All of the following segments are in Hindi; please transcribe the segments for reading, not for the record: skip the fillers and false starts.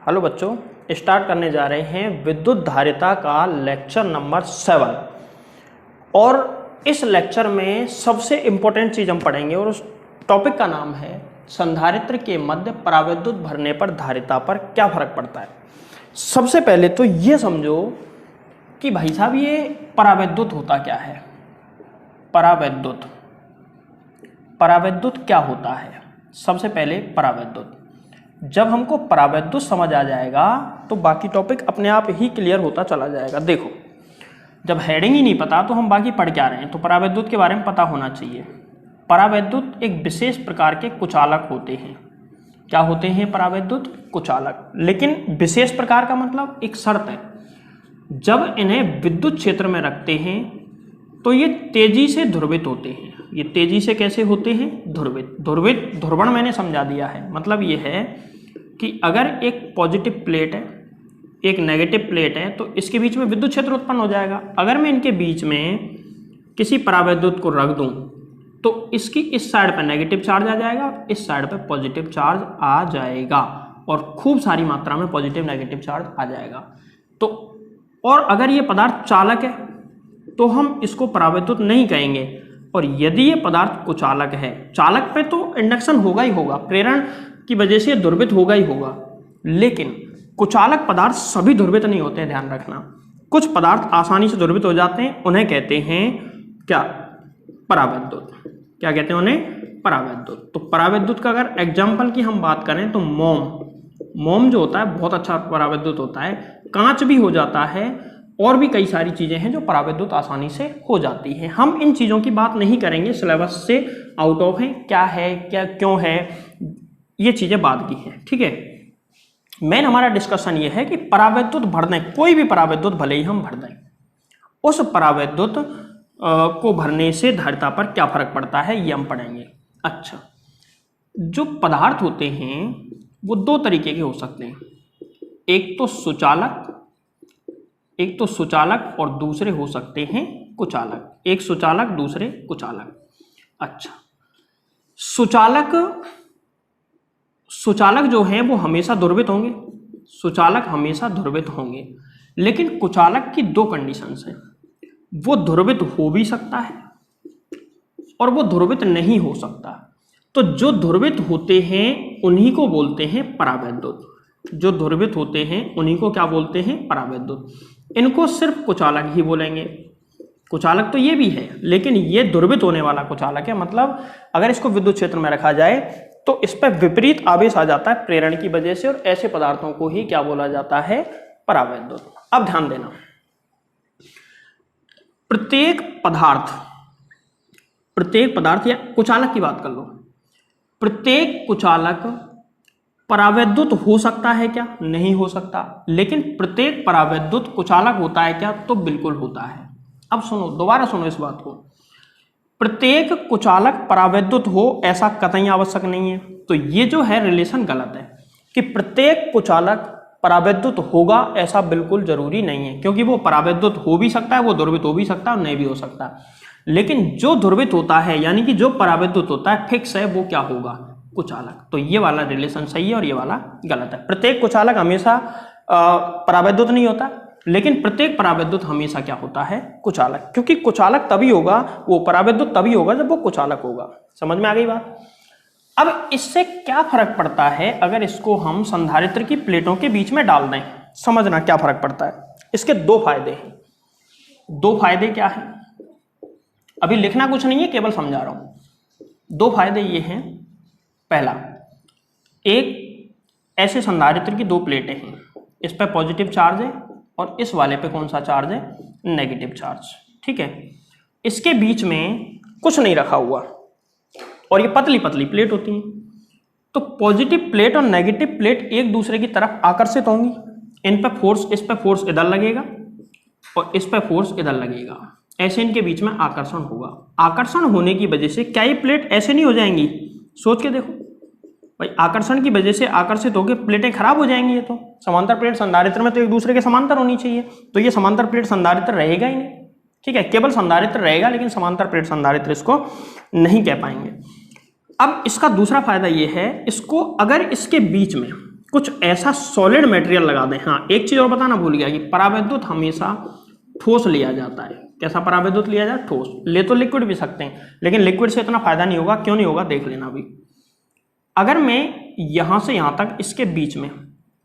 हेलो बच्चों, स्टार्ट करने जा रहे हैं विद्युत धारिता का लेक्चर नंबर 7। और इस लेक्चर में सबसे इम्पोर्टेंट चीज़ हम पढ़ेंगे और उस टॉपिक का नाम है संधारित्र के मध्य परावैद्युत भरने पर धारिता पर क्या फर्क पड़ता है। सबसे पहले तो ये समझो कि भाई साहब ये परावैद्युत होता क्या है। परावैद्युत क्या होता है। सबसे पहले परावैद्युत, जब हमको परावैद्युत समझ आ जाएगा तो बाकी टॉपिक अपने आप ही क्लियर होता चला जाएगा। देखो, जब हेडिंग ही नहीं पता तो हम बाकी पढ़ क्या रहे हैं। तो परावैद्युत के बारे में पता होना चाहिए। परावैद्युत एक विशेष प्रकार के कुचालक होते हैं। क्या होते हैं? परावैद्युत कुचालक। लेकिन विशेष प्रकार का मतलब एक शर्त है, जब इन्हें विद्युत क्षेत्र में रखते हैं तो ये तेजी से ध्रुवित होते हैं। ये तेजी से कैसे होते हैं? ध्रुवित। ध्रुवण मैंने समझा दिया है। मतलब ये है कि अगर एक पॉजिटिव प्लेट है, एक नेगेटिव प्लेट है, तो इसके बीच में विद्युत क्षेत्र उत्पन्न हो जाएगा। अगर मैं इनके बीच में किसी परावैद्युत को रख दूं तो इसकी इस साइड पर नेगेटिव चार्ज आ जाएगा, इस साइड पर पॉजिटिव चार्ज आ जाएगा और खूब सारी मात्रा में पॉजिटिव नेगेटिव चार्ज आ जाएगा। तो और अगर ये पदार्थ चालक है तो हम इसको परावैद्युत नहीं कहेंगे। और यदि ये पदार्थ कुचालक है, चालक पे तो इंडक्शन होगा ही होगा, प्रेरण की वजह से ध्रुवित होगा ही होगा। लेकिन कुचालक पदार्थ सभी ध्रुवित नहीं होते हैं, ध्यान रखना। कुछ पदार्थ आसानी से ध्रुवित हो जाते हैं, उन्हें कहते हैं क्या? परावैद्युत। क्या कहते हैं उन्हें? परावैद्युत। तो परावैद्युत का अगर एग्जाम्पल की हम बात करें तो मोम जो होता है बहुत अच्छा परावैद्युत होता है। कांच भी हो जाता है और भी कई सारी चीजें हैं जो परावैद्युत आसानी से हो जाती हैं। हम इन चीजों की बात नहीं करेंगे, सिलेबस से आउट ऑफ है। क्या है, क्या क्यों है, ये चीजें बाद की हैं। ठीक है, मेन हमारा डिस्कशन ये है कि परावैद्युत भर दें, कोई भी परावैद्युत भले ही हम भर दें, उस परावैद्युत को भरने से धारिता पर क्या फर्क पड़ता है, ये हम पढ़ेंगे। अच्छा, जो पदार्थ होते हैं वो दो तरीके के हो सकते हैं। एक तो सुचालक और दूसरे हो सकते हैं कुचालक। एक सुचालक, दूसरे कुचालक। अच्छा, सुचालक जो हैं वो हमेशा ध्रुवित होंगे। सुचालक हमेशा ध्रुवित होंगे, लेकिन कुचालक की दो कंडीशंस हैं। वो ध्रुवित हो भी सकता है और वो ध्रुवित नहीं हो सकता। तो जो ध्रुवित होते हैं उन्हीं को बोलते हैं परावैद्युत। जो ध्रुवित होते हैं उन्हीं को क्या बोलते हैं? परावैद्युत। इनको सिर्फ कुचालक ही बोलेंगे। कुचालक तो ये भी है, लेकिन ये ध्रुवित होने वाला कुचालक है। मतलब अगर इसको विद्युत क्षेत्र में रखा जाए तो इस पर विपरीत आवेश आ जाता है प्रेरण की वजह से, और ऐसे पदार्थों को ही क्या बोला जाता है? परावैद्युत। अब ध्यान देना, प्रत्येक पदार्थ या कुचालक की बात कर लो, प्रत्येक कुचालक परावैद्युत हो सकता है क्या? नहीं हो सकता। लेकिन प्रत्येक परावैद्युत कुचालक होता है क्या? तो बिल्कुल होता है। अब सुनो, दोबारा सुनो इस बात को। प्रत्येक कुचालक परावैद्युत हो ऐसा कतई आवश्यक नहीं है। तो ये जो है रिलेशन गलत है कि प्रत्येक कुचालक परावैद्युत होगा ऐसा बिल्कुल जरूरी नहीं है, क्योंकि वो परावैद्युत हो भी सकता है, वो ध्रुवित हो भी सकता है और नहीं भी हो सकता। लेकिन जो ध्रुवित होता है, यानी कि जो परावैद्युत होता है, फिक्स है, वो क्या होगा? कुचालक। तो ये वाला रिलेशन सही है और ये वाला गलत है। प्रत्येक कुचालक हमेशा परावैद्युत नहीं होता, लेकिन प्रत्येक परावैद्युत हमेशा क्या होता है? कुचालक। क्योंकि कुचालक तभी होगा, वो परावैद्युत तभी होगा जब वो कुचालक होगा। समझ में आ गई बात? अब इससे क्या फर्क पड़ता है अगर इसको हम संधारित्र की प्लेटों के बीच में डाल दें? समझना क्या फर्क पड़ता है। इसके दो फायदे हैं। दो फायदे क्या है? अभी लिखना कुछ नहीं है, केवल समझा रहा हूं। दो फायदे ये हैं। पहला, एक ऐसे संधारित्र की दो प्लेटें हैं, इस पर पॉजिटिव चार्ज है और इस वाले पे कौन सा चार्ज है? Negative charge. ठीक है, इसके बीच में कुछ नहीं रखा हुआ और ये पतली पतली प्लेट होती हैं। तो पॉजिटिव प्लेट और नेगेटिव प्लेट एक दूसरे की तरफ आकर्षित होंगी। इन पर फोर्स, इस पर फोर्स इधर लगेगा और इस पर फोर्स इधर लगेगा। ऐसे इनके बीच में आकर्षण होगा। आकर्षण होने की वजह से क्या ये प्लेट ऐसे नहीं हो जाएंगी? सोच के देखो भाई, आकर्षण की वजह से आकर्षित होकर प्लेटें खराब हो जाएंगी। ये तो समांतर प्लेट संधारित्र में तो एक दूसरे के समांतर होनी चाहिए, तो ये समांतर प्लेट संधारित्र रहेगा ही नहीं। ठीक है, केवल संधारित्र रहेगा, लेकिन समांतर प्लेट संधारित्र इसको नहीं कह पाएंगे। अब इसका दूसरा फायदा ये है, इसको अगर इसके बीच में कुछ ऐसा सॉलिड मटेरियल लगा दें। हाँ, एक चीज और बताना भूल गया कि परावैद्युत हमेशा ठोस लिया जाता है। कैसा परावैद्युत लिया जाए? ठोस। ले तो लिक्विड भी सकते हैं, लेकिन लिक्विड से इतना फायदा नहीं होगा। क्यों नहीं होगा देख लेना अभी। अगर मैं यहां से यहां तक इसके बीच में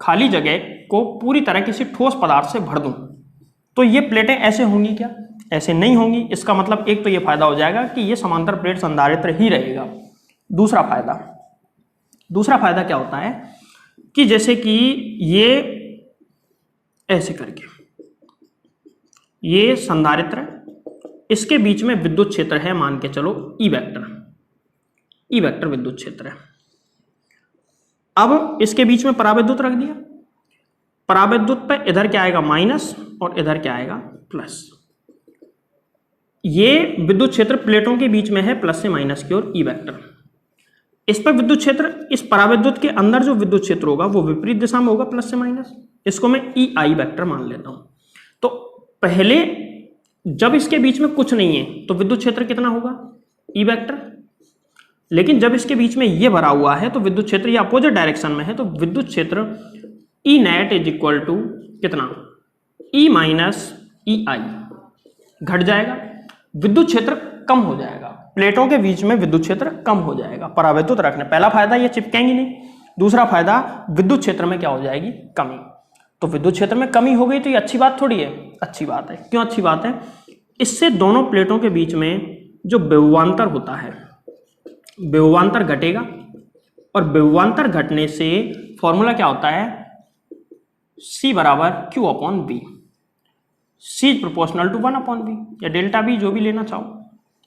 खाली जगह को पूरी तरह किसी ठोस पदार्थ से भर दूं तो ये प्लेटें ऐसे होंगी क्या? ऐसे नहीं होंगी। इसका मतलब एक तो ये फायदा हो जाएगा कि ये समांतर प्लेट संधारित्र ही रहेगा। दूसरा फायदा क्या होता है कि जैसे कि ये ऐसे करके ये संधारित्र है, इसके बीच में विद्युत क्षेत्र है, मान के चलो ई वेक्टर विद्युत क्षेत्र है। अब इसके बीच में परावैद्युत रख दिया। परावैद्युत पे इधर क्या आएगा? माइनस, और इधर क्या आएगा? प्लस। ये विद्युत क्षेत्र प्लेटों के बीच में है, प्लस से माइनस की ओर ई वेक्टर। इस पर विद्युत क्षेत्र, इस परावैद्युत के अंदर जो विद्युत क्षेत्र होगा वो विपरीत दिशा में होगा, प्लस से माइनस। इसको मैं ई आई वेक्टर मान लेता हूं। तो पहले जब इसके बीच में कुछ नहीं है तो विद्युत क्षेत्र कितना होगा? E vector. लेकिन जब इसके बीच में ये भरा हुआ है तो विद्युत क्षेत्र ये अपोजिट डायरेक्शन में है, तो विद्युत क्षेत्र E net is equal to कितना? ई माइनस ई आई घट जाएगा। विद्युत क्षेत्र कम हो जाएगा, प्लेटों के बीच में विद्युत क्षेत्र कम हो जाएगा परावैद्युत रखने। पहला फायदा ये चिपकेंगी नहीं। दूसरा फायदा विद्युत क्षेत्र में क्या हो जाएगी? कमी। तो विद्युत क्षेत्र में कमी हो गई तो ये अच्छी बात थोड़ी है? अच्छी बात है। क्यों अच्छी बात है? इससे दोनों प्लेटों के बीच में जो विभवांतर होता है, विभवांतर घटेगा, और विभवांतर घटने से फॉर्मूला क्या होता है? C बराबर Q upon B. C is proportional to 1 upon B, या डेल्टा बी, जो भी लेना चाहो,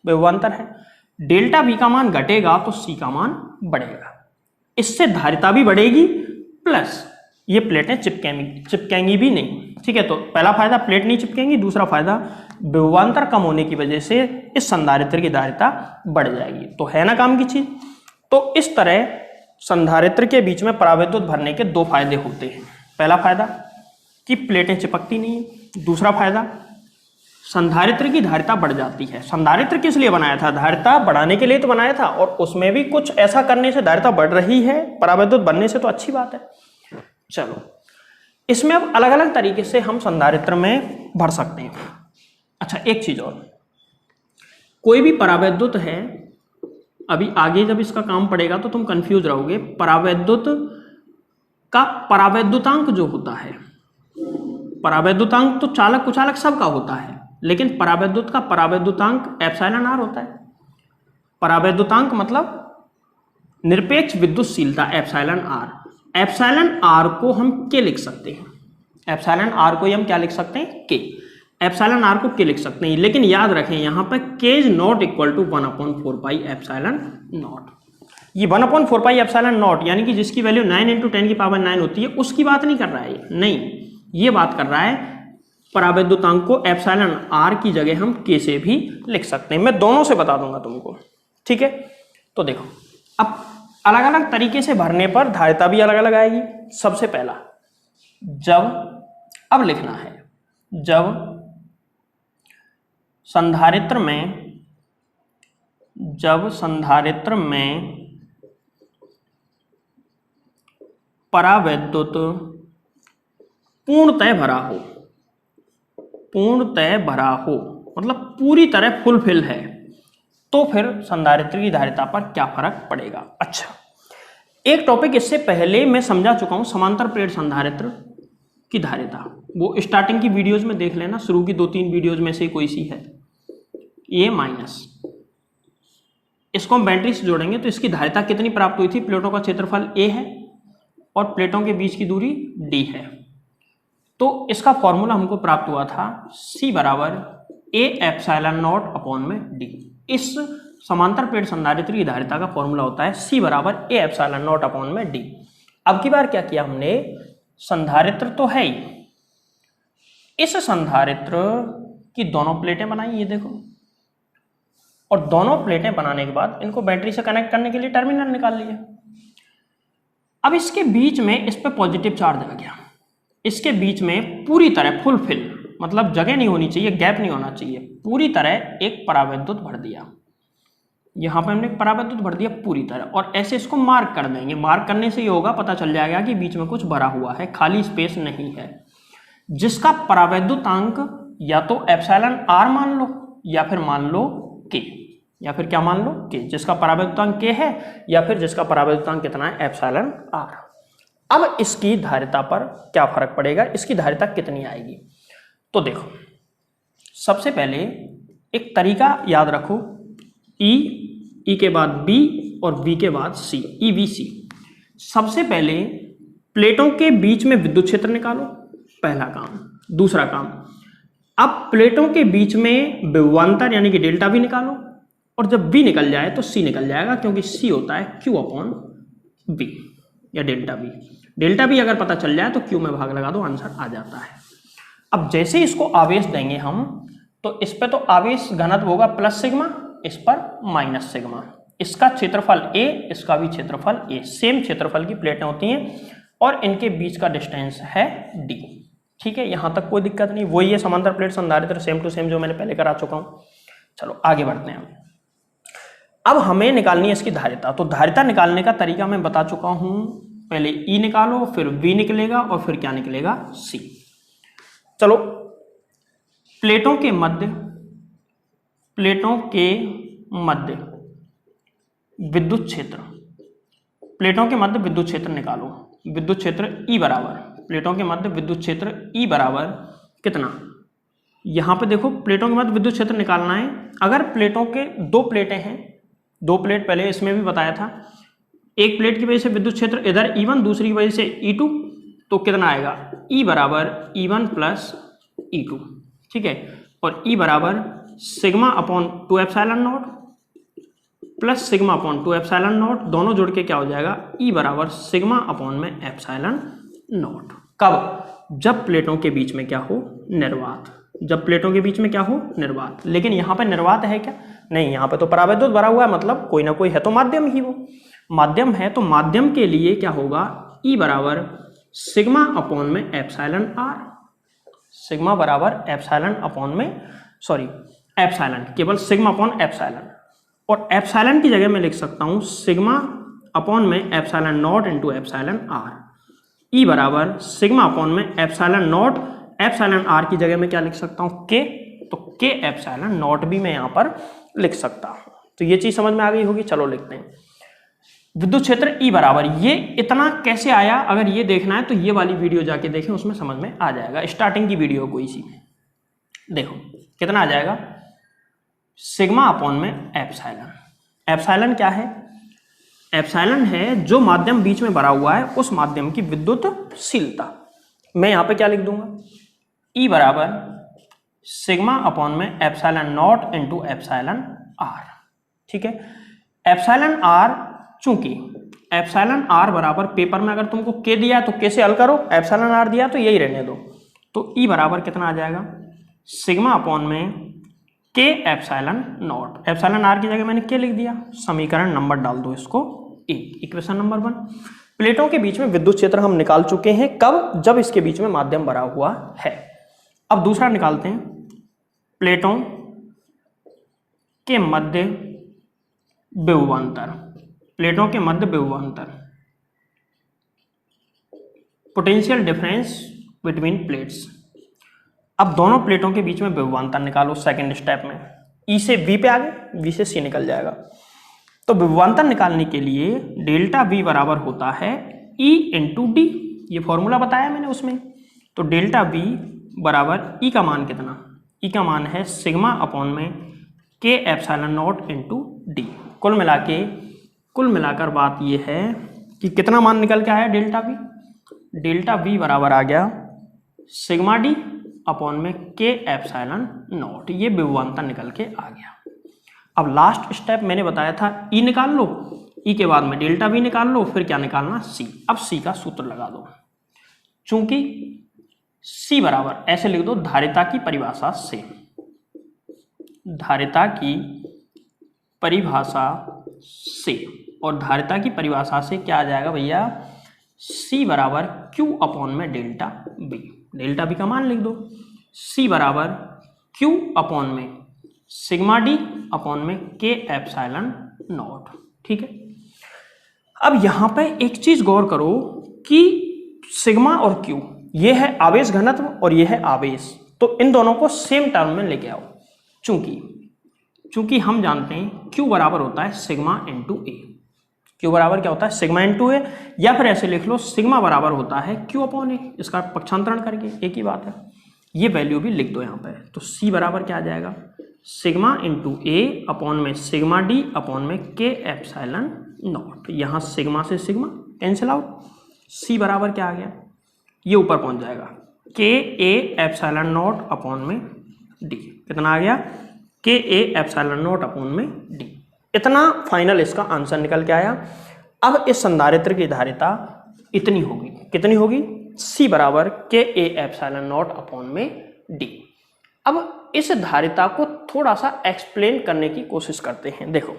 विभवांतर है। डेल्टा बी का मान घटेगा तो C का मान बढ़ेगा। इससे धारिता भी बढ़ेगी, प्लस ये प्लेटें चिपकेंगी भी नहीं। ठीक है, तो पहला फायदा प्लेट नहीं चिपकेंगी। दूसरा फायदा विभवांतर कम होने की वजह से इस संधारित्र की धारिता बढ़ जाएगी। तो है ना काम की चीज। तो इस तरह संधारित्र के बीच में परावैद्युत भरने के दो फायदे होते हैं। पहला फायदा कि प्लेटें चिपकती नहीं है। दूसरा फायदा संधारित्र की धारिता बढ़ जाती है। संधारित्र किस लिए बनाया था? धारिता बढ़ाने के लिए तो बनाया था, और उसमें भी कुछ ऐसा करने से धारिता बढ़ रही है परावैद्युत बनने से, तो अच्छी बात है। चलो, इसमें अब अलग अलग तरीके से हम संधारित्र में भर सकते हैं। अच्छा, एक चीज और, कोई भी परावैद्युत है, अभी आगे जब इसका काम पड़ेगा तो तुम कंफ्यूज रहोगे। परावैद्युत का परावैद्युतांक जो होता है, परावैद्युतांक तो चालक कुचालक सबका होता है, लेकिन परावैद्युत का परावैद्युतांक एप्सिलॉन आर होता है। परावैद्युतांक मतलब निरपेक्ष विद्युतशीलता एप्सिलॉन आर। एप्सिलॉन आर को हम के लिख सकते हैं। एप्सिलॉन आर को हम क्या लिख सकते हैं? के। एप्सिलॉन आर को के लिख सकते हैं, लेकिन याद रखें यहाँ पर K is not equal to 1/4 pi epsilon naught. ये 1/4 पाई एप्सिलॉन नॉट यानी कि जिसकी वैल्यू 9 × 10⁹ होती है, उसकी बात नहीं कर रहा है। नहीं, ये बात कर रहा है परावैद्युतांक को एप्सिलॉन आर की जगह हम के से भी लिख सकते हैं। मैं दोनों से बता दूंगा तुमको। ठीक है, तो देखो, अब अलग अलग तरीके से भरने पर धारिता भी अलग अलग आएगी। सबसे पहला, अब लिखना है, जब संधारित्र में परावैद्युत पूर्णतः भरा हो, मतलब पूरी तरह फुलफिल है, तो फिर संधारित्र की धारिता पर क्या फर्क पड़ेगा। अच्छा, एक टॉपिक इससे पहले मैं समझा चुका हूं, समांतर प्लेट संधारित्र की धारिता। वो स्टार्टिंग की वीडियोज में देख लेना, शुरू की 2-3 वीडियोज में से कोई सी है। ये माइनस, इसको हम बैटरी से जोड़ेंगे तो इसकी धारिता कितनी प्राप्त हुई थी? प्लेटों का क्षेत्रफल A है और प्लेटों के बीच की दूरी D है। तो इसका फॉर्मूला हमको प्राप्त हुआ था C बराबर A एप्सिलॉन नॉट अपॉन में D। इस समांतर प्लेट संधारित्र की धारिता का फॉर्मूला होता है C बराबर A एप्सिलॉन नॉट अपॉन में D। अब की बार क्या किया हमने? संधारित्र तो है ही, इस संधारित्र की दोनों प्लेटें बनाई, ये देखो, और दोनों प्लेटें बनाने के बाद इनको बैटरी से कनेक्ट करने के लिए टर्मिनल निकाल लिए। अब इसके बीच में इस पे पॉजिटिव चार्ज आ गया, इसके बीच में पूरी तरह फुलफिल, मतलब जगह नहीं होनी चाहिए, गैप नहीं होना चाहिए, पूरी तरह एक परावैद्युत भर दिया। यहाँ पे हमने परावैद्युत भर दिया पूरी तरह, और ऐसे इसको मार्क कर देंगे। मार्क करने से ये होगा, पता चल जाएगा कि बीच में कुछ भरा हुआ है, खाली स्पेस नहीं है। जिसका परावैद्युतांक या तो एप्सिलॉन आर मान लो या फिर मान लो के, या फिर क्या मान लो के, जिसका परावैद्युतांक के है या फिर जिसका परावैद्युतांक कितना है एप्सिलॉन आर। अब इसकी धारिता पर क्या फर्क पड़ेगा, इसकी धारिता कितनी आएगी। तो देखो, सबसे पहले एक तरीका याद रखो, ई के बाद बी और बी के बाद सी, ई बी सी। सबसे पहले प्लेटों के बीच में विद्युत क्षेत्र निकालो, पहला काम। दूसरा काम, अब प्लेटों के बीच में विभवांतर यानी कि डेल्टा भी निकालो, और जब बी निकल जाए तो सी निकल जाएगा, क्योंकि सी होता है क्यू अपॉन बी या डेल्टा बी। डेल्टा बी अगर पता चल जाए तो क्यू में भाग लगा दो, आंसर आ जाता है। अब जैसे इसको आवेश देंगे हम, तो इस पे तो आवेश घनत्व होगा प्लस सिग्मा, इस पर माइनस सिग्मा। इसका क्षेत्रफल ए, इसका भी क्षेत्रफल ए, सेम क्षेत्रफल की प्लेटें होती हैं और इनके बीच का डिस्टेंस है डी। ठीक है, यहां तक कोई दिक्कत नहीं। वही है समांतर प्लेट संधारित्र, सेम टू सेम जो मैंने पहले करा चुका हूं। चलो आगे बढ़ते हैं। अब हमें निकालनी है इसकी धारिता। तो धारिता निकालने का तरीका मैं बता चुका हूं, पहले ई निकालो, फिर वी निकलेगा और फिर क्या निकलेगा, सी। चलो, प्लेटों के मध्य विद्युत क्षेत्र, प्लेटों के मध्य विद्युत क्षेत्र निकालो। विद्युत क्षेत्र ई बराबर, प्लेटों के मध्य विद्युत क्षेत्र ई बराबर कितना, यहां पे देखो प्लेटों के मध्य विद्युत क्षेत्र निकालना है। अगर प्लेटों के दो प्लेटें हैं, दो प्लेट पहले इसमें भी बताया था, एक प्लेट की वजह से विद्युत क्षेत्र इधर E1, दूसरी की वजह से E2, तो कितना आएगा, E बराबर E1 प्लस E2। ठीक है, और E बराबर sigma upon 2 epsilon not plus sigma upon 2 epsilon not, दोनों जोड़ के क्या हो जाएगा, E बराबर सिग्मा अपॉन में एप्सिलॉन नॉट। कब, जब प्लेटों के बीच में क्या हो, निर्वात। जब प्लेटों के बीच में क्या हो, निर्वात। लेकिन यहाँ पे निर्वात है क्या, नहीं, यहाँ पे तो परावैद्युत भरा हुआ है, मतलब कोई ना कोई है तो माध्यम ही, वो माध्यम है। तो माध्यम के लिए क्या होगा, E बराबर सिग्मा अपॉन में एप्सिलॉन आर, सिग्मा बराबर एप्सिलॉन अपॉन में, सॉरी एप्सिलॉन, केवल सिग्मा अपॉन एप्सिलॉन, और एप्सिलॉन की जगह मैं लिख सकता हूं सिग्मा अपॉन में epsilon naught into epsilon R. E बराबर सिग्मा अपॉन में एप्सिलॉन नॉट, एप्सिलॉन आर की जगह मैं क्या लिख सकता हूं, के, तो के एप्सिलॉन नॉट भी मैं यहां पर लिख सकता हूं। तो ये चीज समझ में आ गई होगी। चलो लिखते हैं, विद्युत क्षेत्र ई बराबर, ये इतना कैसे आया, अगर ये देखना है तो ये वाली वीडियो जाके देखें, उसमें समझ में आ जाएगा। स्टार्टिंग की वीडियो कोई सी देखो, कितना आ जाएगा, सिग्मा अपॉन में एप्सिलॉन। एप्सिलॉन क्या है, एप्सिलॉन है जो माध्यम बीच में भरा हुआ है, उस माध्यम की विद्युतशीलता। मैं यहां पे क्या लिख दूंगा, ई बराबर सिग्मा अपॉन में epsilon naught into epsilon R. ठीक है, एप्सिलॉन आर, चूंकि एप्सिलॉन आर बराबर, पेपर में अगर तुमको के दिया है तो के से हल करो, एप्सिलॉन आर दिया तो यही रहने दो। तो ई बराबर कितना आ जाएगा, सिग्मा अपॉन में के एप्सिलॉन नॉट, एप्सिलॉन आर की जगह मैंने के लिख दिया। समीकरण नंबर डाल दो इसको, इक्वेशन नंबर 1। प्लेटों के बीच में विद्युत क्षेत्र हम निकाल चुके हैं, कब, जब इसके बीच में माध्यम भरा हुआ है। अब दूसरा निकालते हैं, प्लेटों के मध्य विभवांतर, प्लेटों के मध्य विभवांतर, पोटेंशियल डिफरेंस बिटवीन प्लेट्स। अब दोनों प्लेटों के बीच में विभवांतर निकालो सेकंड स्टेप में। ई से वी पे आ गए, वी से सी निकल जाएगा। तो विभवांतर निकालने के लिए डेल्टा वी बराबर होता है ई इंटू डी, ये फॉर्मूला बताया मैंने उसमें। तो डेल्टा वी बराबर ई का मान कितना, ई का मान है सिग्मा अपॉन में के एप्सिलॉन नॉट इंटू डी। कुल मिलाकर बात ये है कि कितना मान निकल के आया डेल्टा वी, डेल्टा वी बराबर आ गया सिग्मा डी अपॉन में के एप्सिलॉन नॉट। ये विभवांतर निकल के आ गया। अब लास्ट स्टेप मैंने बताया था, ई निकाल लो, ई के बाद में डेल्टा वी निकाल लो, फिर क्या निकालना, सी। अब सी का सूत्र लगा दो, चूंकि सी बराबर ऐसे लिख दो, धारिता की परिभाषा से, धारिता की परिभाषा से, और धारिता की परिभाषा से क्या आ जाएगा भैया, सी बराबर क्यू अपॉन में डेल्टा बी। डेल्टा बी का मान लिख दो, सी बराबर क्यू अपॉन में सिग्मा डी अपॉन में के एप्सिलॉन नॉट। ठीक है, अब यहां पे एक चीज गौर करो कि सिग्मा और क्यू ये है आवेश घनत्व और ये है आवेश, तो इन दोनों को सेम टर्म में लेके आओ। चूंकि हम जानते हैं क्यू बराबर होता है सिग्मा इंटू ए। क्यू बराबर क्या होता है? सिग्मा इंटू ए, या फिर ऐसे लिख लो सिग्मा बराबर होता है क्यू अपॉन ए, इसका पक्षांतरण करके एक ही बात है। ये वैल्यू भी लिख दो यहाँ पे, तो सी बराबर क्या आ जाएगा? सिग्मा इंटू ए अपॉन में सिग्मा डी अपॉन में के एप्सिलॉन नॉट। यहाँ सिग्मा से सिग्मा कैंसिल आउट, सी बराबर क्या आ गया? ये ऊपर पहुंच जाएगा के ए एप्सिलॉन नॉट अपॉन में डी। कितना आ गया? के ए एप्सिलॉन नॉट अपॉन में डी। इतना फाइनल इसका आंसर निकल के आया। अब इस संधारित्र की धारिता इतनी होगी, कितनी होगी? सी बराबर के ए एप्सिलॉन नॉट अपॉन में डी। अब इस धारिता को थोड़ा सा एक्सप्लेन करने की कोशिश करते हैं। देखो,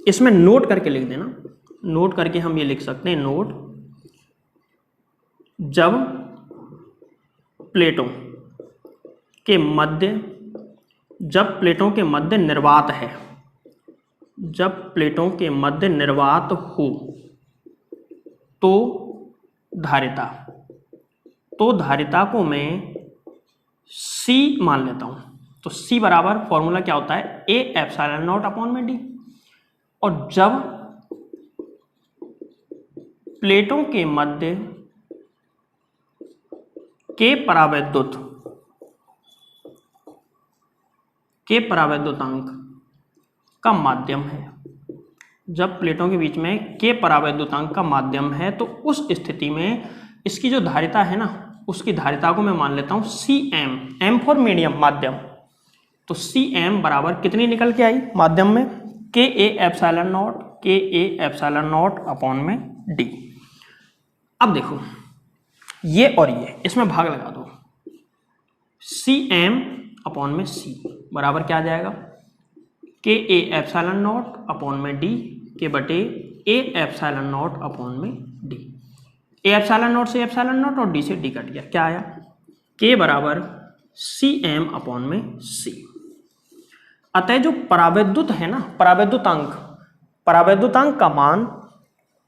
इसमें नोट करके लिख देना, नोट करके हम ये लिख सकते हैं, नोट, जब प्लेटों के मध्य निर्वात है, जब प्लेटों के मध्य निर्वात हो तो धारिता को मैं C मान लेता हूं। तो C बराबर फॉर्मूला क्या होता है? ए एप्सिलॉन नॉट अपॉन में डी। और जब प्लेटों के मध्य के परावैद्युतांक का माध्यम है, जब प्लेटों के बीच में के परावैद्युतांक का माध्यम है, तो उस स्थिति में इसकी जो धारिता है ना, उसकी धारिता को मैं मान लेता हूं Cm, M फॉर मीडियम, माध्यम। तो Cm बराबर कितनी निकल के आई माध्यम में? के ए एप्सिलॉन नॉट अपॉन में डी। अब देखो, ये और ये इसमें भाग लगा दो, Cm अपॉन में C बराबर क्या आ जाएगा? के ए एप्सिलॉन नॉट अपॉन में डी के बटे ए एप्सिलॉन नॉट अपॉन में डी। ए एप्सिलॉन नॉट से एप्सिलॉन नॉट और डी से डी कट गया, क्या आया? के बराबर Cm अपॉन में C। अतः जो परावैद्युत है ना, परावैद्युतांक का मान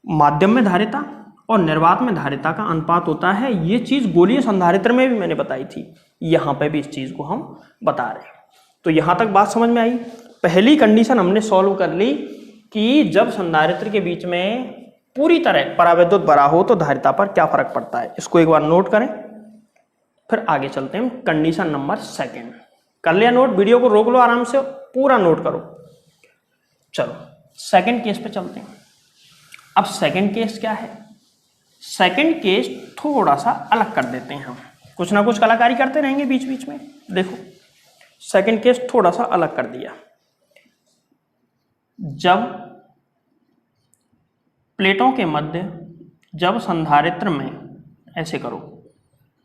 माध्यम में धारिता और निर्वात में धारिता का अनुपात होता है। ये चीज गोलीय संधारित्र में भी मैंने बताई थी, यहां पे भी इस चीज को हम बता रहे हैं। तो यहां तक बात समझ में आई। पहली कंडीशन हमने सॉल्व कर ली कि जब संधारित्र के बीच में पूरी तरह परावैद्युत भरा हो तो धारिता पर क्या फर्क पड़ता है। इसको एक बार नोट करें, फिर आगे चलते हैं। कंडीशन नंबर 2 कर लिया नोट? वीडियो को रोक लो, आराम से पूरा नोट करो। चलो सेकंड केस पे चलते हैं। अब सेकंड केस क्या है? सेकंड केस थोड़ा सा अलग कर देते हैं, हम कुछ ना कुछ कलाकारी करते रहेंगे बीच बीच में। देखो, सेकंड केस थोड़ा सा अलग कर दिया। जब प्लेटों के मध्य, जब संधारित्र में, ऐसे करो,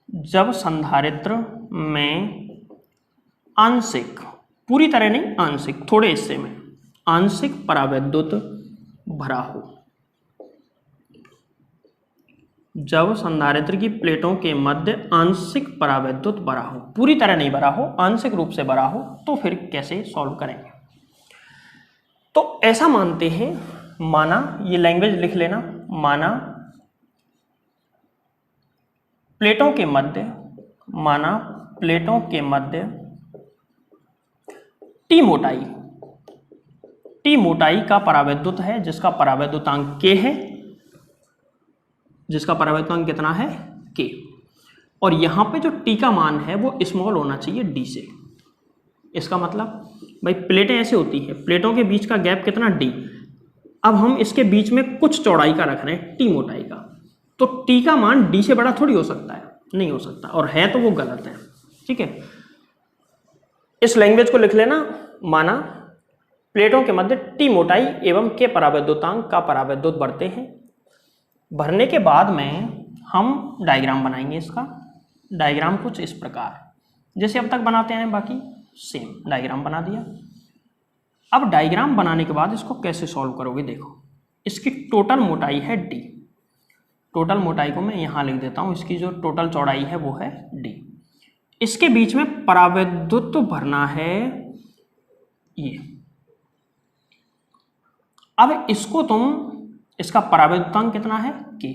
जब संधारित्र में आंशिक, पूरी तरह नहीं, आंशिक, थोड़े हिस्से में आंशिक परावैद्युत भरा हो, जब संधारित्र की प्लेटों के मध्य आंशिक परावैद्युत भरा हो, पूरी तरह नहीं भरा हो, आंशिक रूप से भरा हो, तो फिर कैसे सॉल्व करेंगे? तो ऐसा मानते हैं, माना, ये लैंग्वेज लिख लेना, माना प्लेटों के मध्य टी मोटाई का परावैद्युत है, जिसका परावैद्युतांक K है, जिसका परावैद्युतांक कितना है? K। और यहां पे जो T का मान है वो स्मॉल होना चाहिए D से। इसका मतलब भाई प्लेटें ऐसे होती हैं, प्लेटों के बीच का गैप कितना? D। अब हम इसके बीच में कुछ चौड़ाई का रख रहे हैं, T मोटाई का, तो T का मान D से बड़ा थोड़ी हो सकता है, नहीं हो सकता, और है तो वो गलत है। ठीक है, इस लैंग्वेज को लिख लेना, माना प्लेटों के मध्य T मोटाई एवं के परावैद्युतांक का परावैद्युत बढ़ते हैं। भरने के बाद में हम डायग्राम बनाएंगे। इसका डायग्राम कुछ इस प्रकार, जैसे अब तक बनाते हैं, बाकी सेम डायग्राम बना दिया। अब डायग्राम बनाने के बाद इसको कैसे सॉल्व करोगे? देखो, इसकी टोटल मोटाई है D, टोटल मोटाई को मैं यहाँ लिख देता हूँ, इसकी जो टोटल चौड़ाई है वो है D। इसके बीच में परावैद्युत भरना है ये। अब इसको तुम, इसका परावैद्युतांक कितना है के,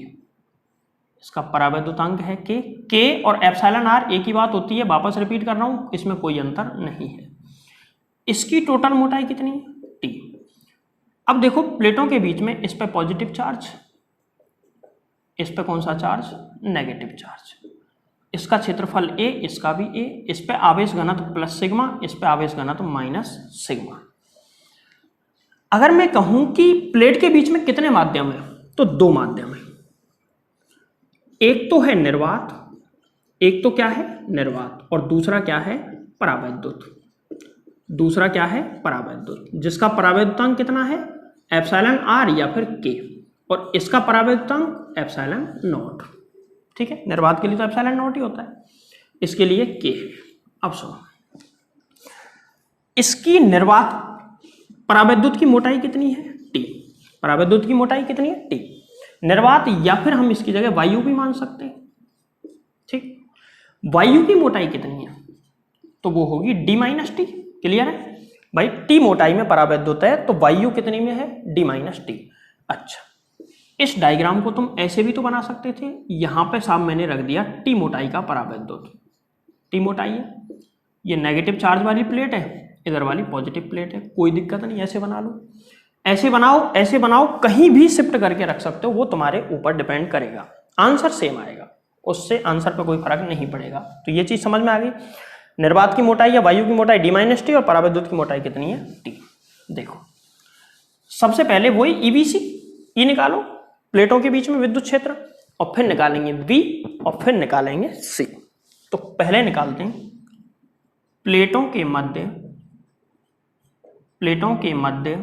इसका परावैद्युतांक है के और एप्सिलॉन आर एक ही बात होती है, वापस रिपीट कर रहा हूं, इसमें कोई अंतर नहीं है। इसकी टोटल मोटाई कितनी है टी। अब देखो प्लेटों के बीच में इस पे पॉजिटिव चार्ज, इस पे कौन सा चार्ज, नेगेटिव चार्ज। इसका क्षेत्रफल ए, इसका भी ए, इस पे आवेश घनत्व प्लस सिग्मा, इस पे आवेश घनत्व माइनस सिग्मा। अगर मैं कहूं कि प्लेट के बीच में कितने माध्यम है, तो दो माध्यम है। एक तो है निर्वात, एक तो क्या है निर्वात, और दूसरा क्या है परावैद्युत। दूसरा क्या है परावैद्युत, जिसका परावैद्युतांक कितना है एप्सिलॉन आर या फिर के, और इसका परावैद्युतांक एप्सिलॉन नॉट। ठीक है, निर्वात के लिए तो एप्सिलॉन नॉट ही होता है, इसके लिए के है। अब सुनो, इसकी निर्वात परावैद्युत की मोटाई कितनी है टी, परावैद्युत की मोटाई कितनी है टी। निर्वात या फिर हम इसकी जगह वायु भी मान सकते हैं। ठीक, वायु की मोटाई कितनी है, तो वो होगी डी माइनस टी। क्लियर है भाई, टी मोटाई में परावैद्युत है तो वायु कितनी में है डी माइनस टी। अच्छा, इस डायग्राम को तुम ऐसे भी तो बना सकते थे, यहां पे साहब मैंने रख दिया टी मोटाई का परावैद्युत। टी मोटाई है, ये नेगेटिव चार्ज वाली प्लेट है, इधर वाली पॉजिटिव प्लेट है, कोई दिक्कत नहीं, ऐसे बना लो, ऐसे बनाओ, ऐसे बनाओ, कहीं भी शिफ्ट करके रख सकते हो, वो तुम्हारे ऊपर डिपेंड करेगा, आंसर सेम आएगा, उससे आंसर पर कोई फर्क नहीं पड़ेगा। तो ये चीज समझ में आ गई। निर्वात की मोटाई या वायु की मोटाई डी माइनस टी और परावैद्युत की मोटाई कितनी है टी। देखो सबसे पहले वही ईबीसी, ई निकालो, प्लेटों के बीच में विद्युत क्षेत्र, और फिर निकालेंगे वी और फिर निकालेंगे सी। तो पहले निकालते हैं प्लेटों के मध्य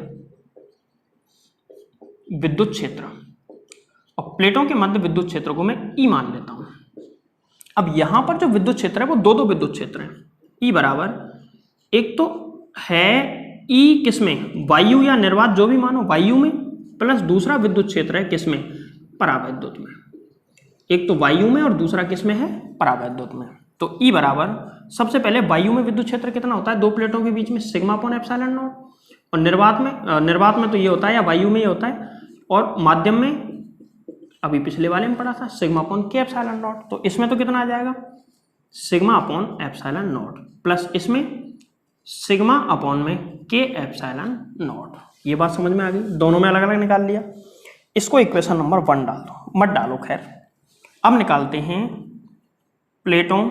विद्युत क्षेत्र, और प्लेटों के मध्य विद्युत क्षेत्र को मैं ई मान लेता हूं। अब यहां पर जो विद्युत क्षेत्र है वो दो विद्युत क्षेत्र हैं। ई बराबर, एक तो है ई किसमें, वायु या निर्वात जो भी मानो, वायु में, प्लस दूसरा विद्युत क्षेत्र है किसमें, परावैद्युत में। एक तो वायु में और दूसरा किसमें है परावैद्युत में। तो ई बराबर, सबसे पहले वायु में विद्युत क्षेत्र कितना होता है दो प्लेटों के बीच में, सिग्मा अपॉन एप्सिलॉन नॉट, और निर्वात में तो ये होता है, या वायु में ये होता है, और माध्यम में अभी पिछले वाले में पढ़ा था सिग्मा अपॉन के एप्सिलॉन नॉट। तो इसमें तो कितना आ जाएगा sigma upon epsilon not, plus इसमें सिग्मा अपॉन में के एप्सिलॉन नॉट। ये बात समझ में आ गई, दोनों में अलग अलग निकाल लिया। इसको इक्वेशन नंबर 1 डाल दो, मत डालो खैर। अब निकालते हैं प्लेटों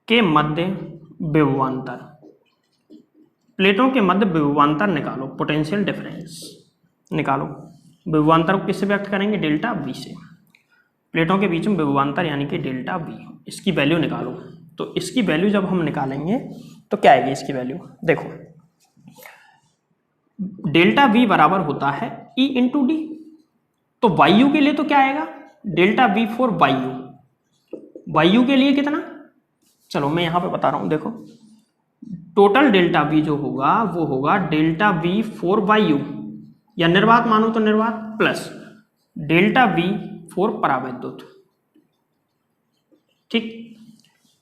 के मध्य विभवांतर। प्लेटों के मध्य विभवांतर निकालो, पोटेंशियल डिफरेंस निकालो। विभवांतर को किससे व्यक्त करेंगे, डेल्टा वी से। प्लेटों के बीच में विभवांतर यानी कि डेल्टा वी, इसकी वैल्यू निकालो। तो इसकी वैल्यू जब हम निकालेंगे तो क्या आएगी इसकी वैल्यू, देखो डेल्टा वी बराबर होता है ई इंटू डी। तो वायु के लिए तो क्या आएगा, डेल्टा वी फॉर वायु, वायु के लिए कितना, चलो मैं यहां पे बता रहा हूं, देखो टोटल डेल्टा वी जो होगा वो होगा डेल्टा वी फॉर वायु, या निर्वात मानो तो निर्वात, प्लस डेल्टा वी फॉर परावैद्युत। ठीक,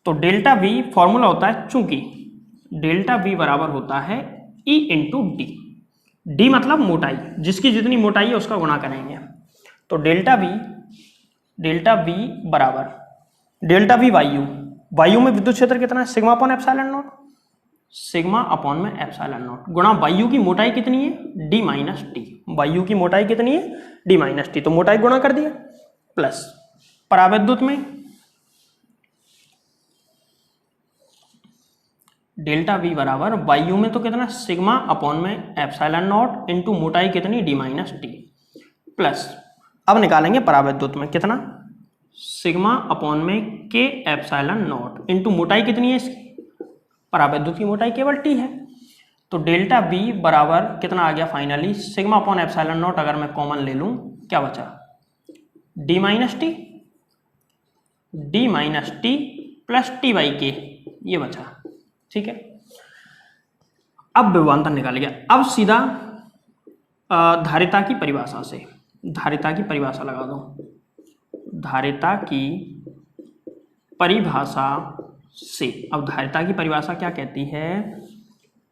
तो डेल्टा वी फॉर्मूला होता है, चूंकि डेल्टा वी बराबर होता है ई इंटू डी, डी मतलब मोटाई, जिसकी जितनी मोटाई है उसका गुणा करेंगे। तो डेल्टा वी बराबर डेल्टा वी वायु, वायु में विद्युत क्षेत्र कितना है sigma upon epsilon not, sigma upon में एप्सिलॉन नॉट, गुणा वायु की मोटाई कितनी है डी माइनस टी, वायु की मोटाई कितनी है डी माइनस टी, तो मोटाई गुणा कर दिया, प्लस परावैद्युत में डेल्टा वी बराबर वायु में तो कितना सिग्मा अपॉन में एप्सिलॉन नॉट इंटू मोटाई कितनी डी माइनस टी, प्लस अब निकालेंगे परावैद्युत में कितना सिग्मा अपॉन में के एप्सिलॉन नॉट इंटू मोटाई कितनी है इसकी, परावैद्युत की मोटाई केवल टी है। तो डेल्टा वी बराबर कितना आ गया finally, sigma upon epsilon not अगर मैं कॉमन ले लूं क्या बचा, D minus T plus T by के, ये बचा। ठीक है, अब विभवांतर निकाल गया। अब सीधा धारिता की परिभाषा से, धारिता की परिभाषा लगा दो, धारिता की परिभाषा से, अब धारिता की परिभाषा क्या कहती है,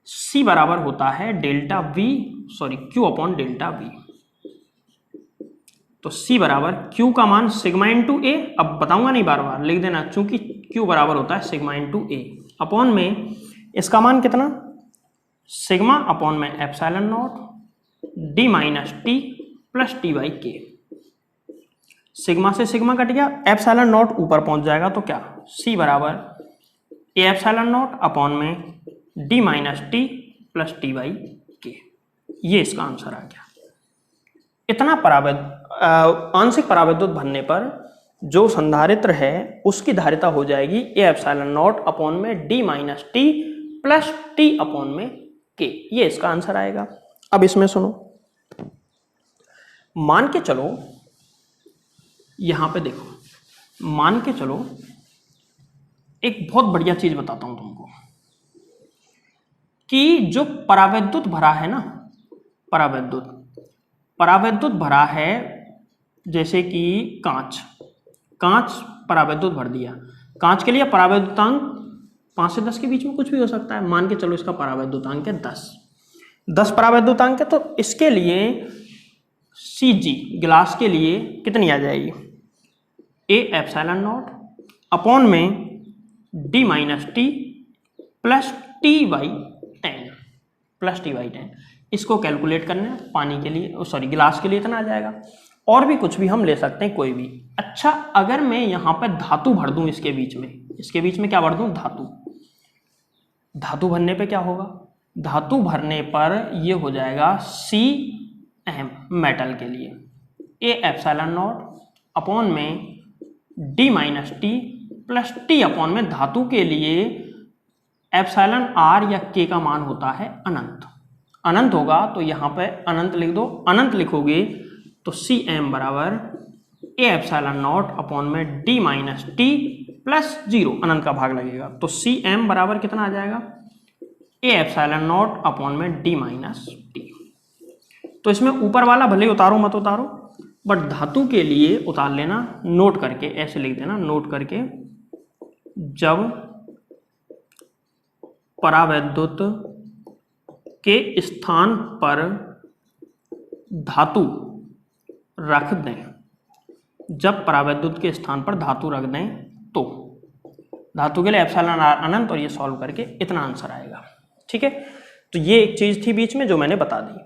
C बराबर होता है Q अपॉन डेल्टा वी। तो C बराबर Q का मान सिग्मा इंटू ए, अब बताऊंगा नहीं बार बार, लिख देना, चूंकि Q बराबर होता है सिग्मा इंटू ए, अपॉन में इसका मान कितना, सिग्मा अपॉन में epsilon not D minus T plus T by के। सिग्मा से सिग्मा कट गया, एप्सिलॉन नॉट ऊपर पहुंच जाएगा, तो क्या C बराबर ए एप्सिलॉन नॉट अपॉन में D minus T plus T by के। ये इसका आंसर आ गया। इतना आंशिक परावैद्युत भरने पर जो संधारित्र है उसकी धारिता हो जाएगी ए एप्सिलॉन नॉट अपॉन में D minus T plus T upon में के। ये इसका आंसर आएगा। अब इसमें सुनो, मान के चलो, यहां पे देखो, मान के चलो एक बहुत बढ़िया चीज बताता हूं तुमको कि जो परावैद्युत भरा है ना, परावैद्युत भरा है, जैसे कि कांच परावैद्युत भर दिया। कांच के लिए परावैद्युतांक 5 से 10 के बीच में कुछ भी हो सकता है। मान के चलो इसका परावैद्युतांक है 10 परावैद्युतांक है, तो इसके लिए Cg गिलास के लिए कितनी आ जाएगी, ए एप्सिलॉन नॉट अपॉन में D minus T plus T by 10। इसको कैलकुलेट करना है पानी के लिए, गिलास के लिए इतना आ जाएगा। और भी कुछ भी हम ले सकते हैं, कोई भी। अच्छा, अगर मैं यहाँ पे धातु भर दूं इसके बीच में क्या भर दूं, धातु भरने पे क्या होगा, धातु भरने पर ये हो जाएगा Cm मेटल के लिए ए एप्सिलॉन नॉट अपॉन में D minus T plus T upon में धातु के लिए एप्सिलॉन आर या के का मान होता है अनंत होगा, तो यहाँ पे अनंत लिख दो। अनंत लिखोगे तो Cm बराबर ए एप्सिलॉन नॉट अपॉन में डी माइनस टी प्लस 0, अनंत का भाग लगेगा, तो Cm बराबर कितना आ जाएगा, ए एप्सिलॉन नॉट अपॉन में डी माइनस टी। तो इसमें ऊपर वाला भले उतारो मत उतारो, बट धातु के लिए उतार लेना, नोट करके ऐसे लिख देना, नोट करके, जब परावैद्युत के स्थान पर धातु रख दें, जब परावैद्युत के स्थान पर धातु रख दें तो धातु के लिए एप्सिलॉन आर अनंत, और ये सॉल्व करके इतना आंसर आएगा। ठीक है, तो ये एक चीज थी बीच में जो मैंने बता दी।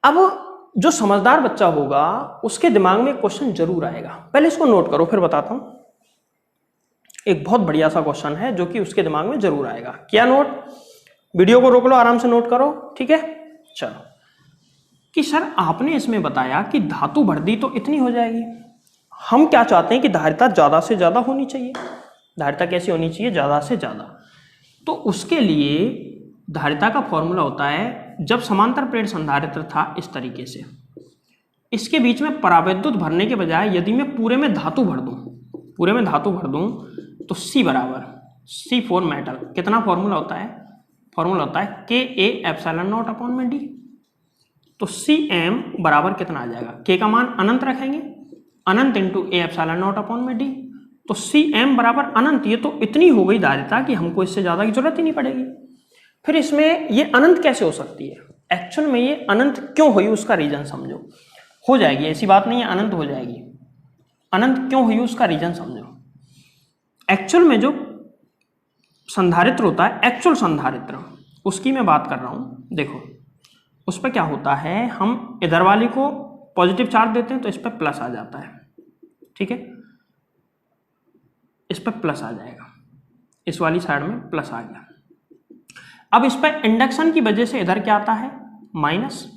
अब जो समझदार बच्चा होगा उसके दिमाग में क्वेश्चन जरूर आएगा, पहले इसको नोट करो फिर बताता हूं। एक बहुत बढ़िया सा क्वेश्चन है जो कि उसके दिमाग में जरूर आएगा। क्या नोट, वीडियो को रोक लो, आराम से नोट करो, ठीक है। चलो, कि सर आपने इसमें बताया कि धातु भर दी तो इतनी हो जाएगी, हम क्या चाहते हैं कि धारिता ज्यादा से ज्यादा होनी चाहिए। धारिता कैसी होनी चाहिए, ज्यादा से ज्यादा। तो उसके लिए धारिता का फॉर्मूला होता है, जब समांतर प्लेट संधारित्र था इस तरीके से, इसके बीच में परावैद्युत भरने के बजाय यदि मैं पूरे में धातु भर दूं तो C बराबर C4 मेटल, कितना फॉर्मूला होता है, फॉर्मूला होता है के ए एप्सिलॉन नॉट अपॉन में डी। तो Cm बराबर कितना आ जाएगा, के का मान अनंत रखेंगे, अनंत into A epsilon naught upon में डी, तो Cm बराबर अनंत। ये तो इतनी हो गई धारिता कि हमको इससे ज्यादा की जरूरत ही नहीं पड़ेगी। फिर इसमें ये अनंत कैसे हो सकती है, एक्चुअल में ये अनंत क्यों हुई उसका रीजन समझो। हो जाएगी, ऐसी बात नहीं है, अनंत हो जाएगी। अनंत क्यों हुई उसका रीजन समझो। एक्चुअल में जो संधारित्र होता है, एक्चुअल संधारित्र, उसकी मैं बात कर रहा हूं। देखो उस पर क्या होता है, हम इधर वाली को पॉजिटिव चार्ज देते हैं तो इस पर प्लस आ जाता है, ठीक है, इस पर प्लस आ जाएगा, इस वाली साइड में प्लस आ गया। अब इस पर इंडक्शन की वजह से इधर क्या आता है, माइनस,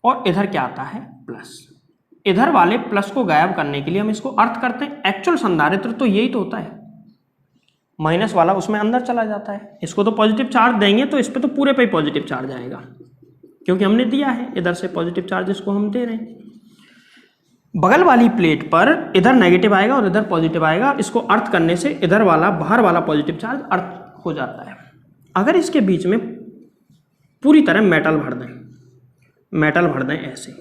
और इधर क्या आता है, प्लस। इधर वाले प्लस को गायब करने के लिए हम इसको अर्थ करते हैं। एक्चुअल संधारित्र तो यही तो होता है, माइनस वाला उसमें अंदर चला जाता है। इसको तो पॉजिटिव चार्ज देंगे तो इस पर तो पूरे पे ही पॉजिटिव चार्ज आएगा, क्योंकि हमने दिया है इधर से पॉजिटिव चार्ज, इसको हम दे रहे हैं। बगल वाली प्लेट पर इधर नेगेटिव आएगा और इधर पॉजिटिव आएगा, इसको अर्थ करने से इधर वाला बाहर वाला पॉजिटिव चार्ज अर्थ हो जाता है। अगर इसके बीच में पूरी तरह मेटल भर दें ऐसे,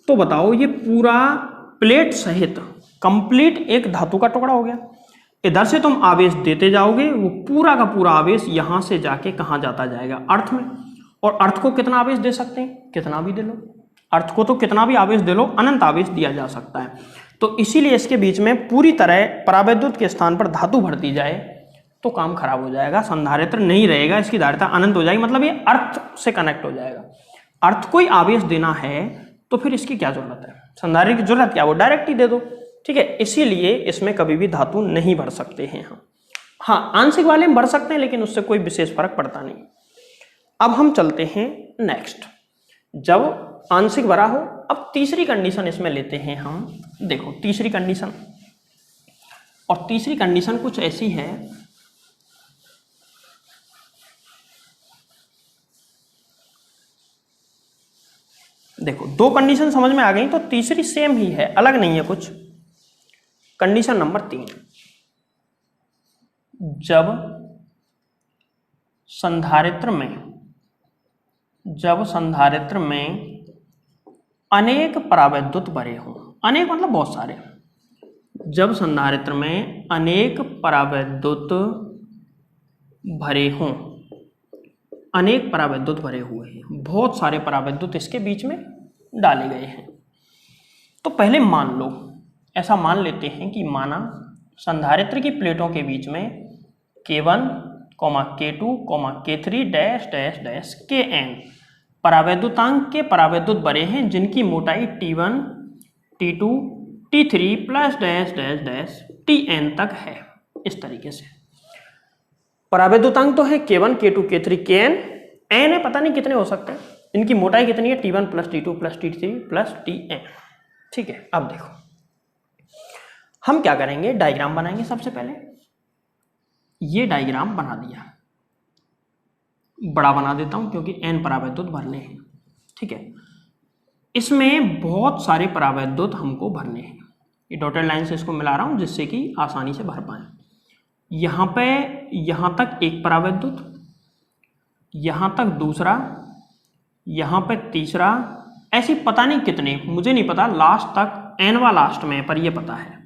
तो बताओ ये पूरा प्लेट सहित कंप्लीट एक धातु का टुकड़ा हो गया। इधर से तुम आवेश देते जाओगे, वो पूरा का पूरा आवेश यहां से जाके कहां जाता जाएगा, अर्थ में। और अर्थ को कितना आवेश दे सकते हैं, कितना भी दे लो, अर्थ को तो कितना भी आवेश दे लो, अनंत आवेश दिया जा सकता है। तो इसीलिए इसके बीच में पूरी तरह परावैद्युत के स्थान पर धातु भर दी जाए तो काम खराब हो जाएगा, संधारित्र नहीं रहेगा, इसकी धारिता अनंत हो जाएगी, मतलब ये अर्थ से कनेक्ट हो जाएगा। अर्थ को ही आवेश देना है तो फिर इसकी क्या जरूरत है, संधारित्र की जरूरत क्या, वो डायरेक्ट ही दे दो, ठीक है। इसीलिए इसमें कभी भी धातु नहीं भर सकते हैं हम। हाँ, आंशिक वाले में भर सकते हैं, लेकिन उससे कोई विशेष फर्क पड़ता नहीं। अब हम चलते हैं नेक्स्ट। जब आंशिक भरा हो, अब तीसरी कंडीशन इसमें लेते हैं हम। देखो तीसरी कंडीशन, और तीसरी कंडीशन कुछ ऐसी है, देखो दो कंडीशन समझ में आ गई, तो तीसरी सेम ही है, अलग नहीं है कुछ। कंडीशन नंबर 3, जब संधारित्र में अनेक परावैद्युत भरे हों, अनेक मतलब बहुत सारे, जब संधारित्र में अनेक परावैद्युत भरे हों, अनेक परावैद्युत भरे हुए हैं, बहुत सारे परावैद्युत इसके बीच में डाले गए हैं। तो पहले मान लो, ऐसा मान लेते हैं कि माना संधारित्र की प्लेटों के बीच में K1, K2, K3 dash dash dash Kn परावैद्युतांक के परावैद्युत भरे हैं, जिनकी मोटाई T1, T2, T3 plus dash dash dash Tn तक है। इस तरीके से परावैद्युतांक तो है K1, K2, K3, Kn, n है पता नहीं कितने हो सकते हैं, इनकी मोटाई कितनी है, T1 plus T2 plus T3 plus Tn, ठीक है। अब देखो हम क्या करेंगे, डायग्राम बनाएंगे। सबसे पहले ये डायग्राम बना दिया, बड़ा बना देता हूं क्योंकि n परावैद्युत भरने हैं, ठीक है। इसमें बहुत सारे परावैद्युत हमको भरने हैं, ये डॉटेड लाइन से इसको मिला रहा हूं जिससे कि आसानी से भर पाए। यहाँ पे यहाँ तक एक परावैद्युत, यहाँ तक दूसरा, यहाँ पे तीसरा, ऐसी पता नहीं कितने, मुझे नहीं पता, लास्ट तक nवा लास्ट में, पर ये पता है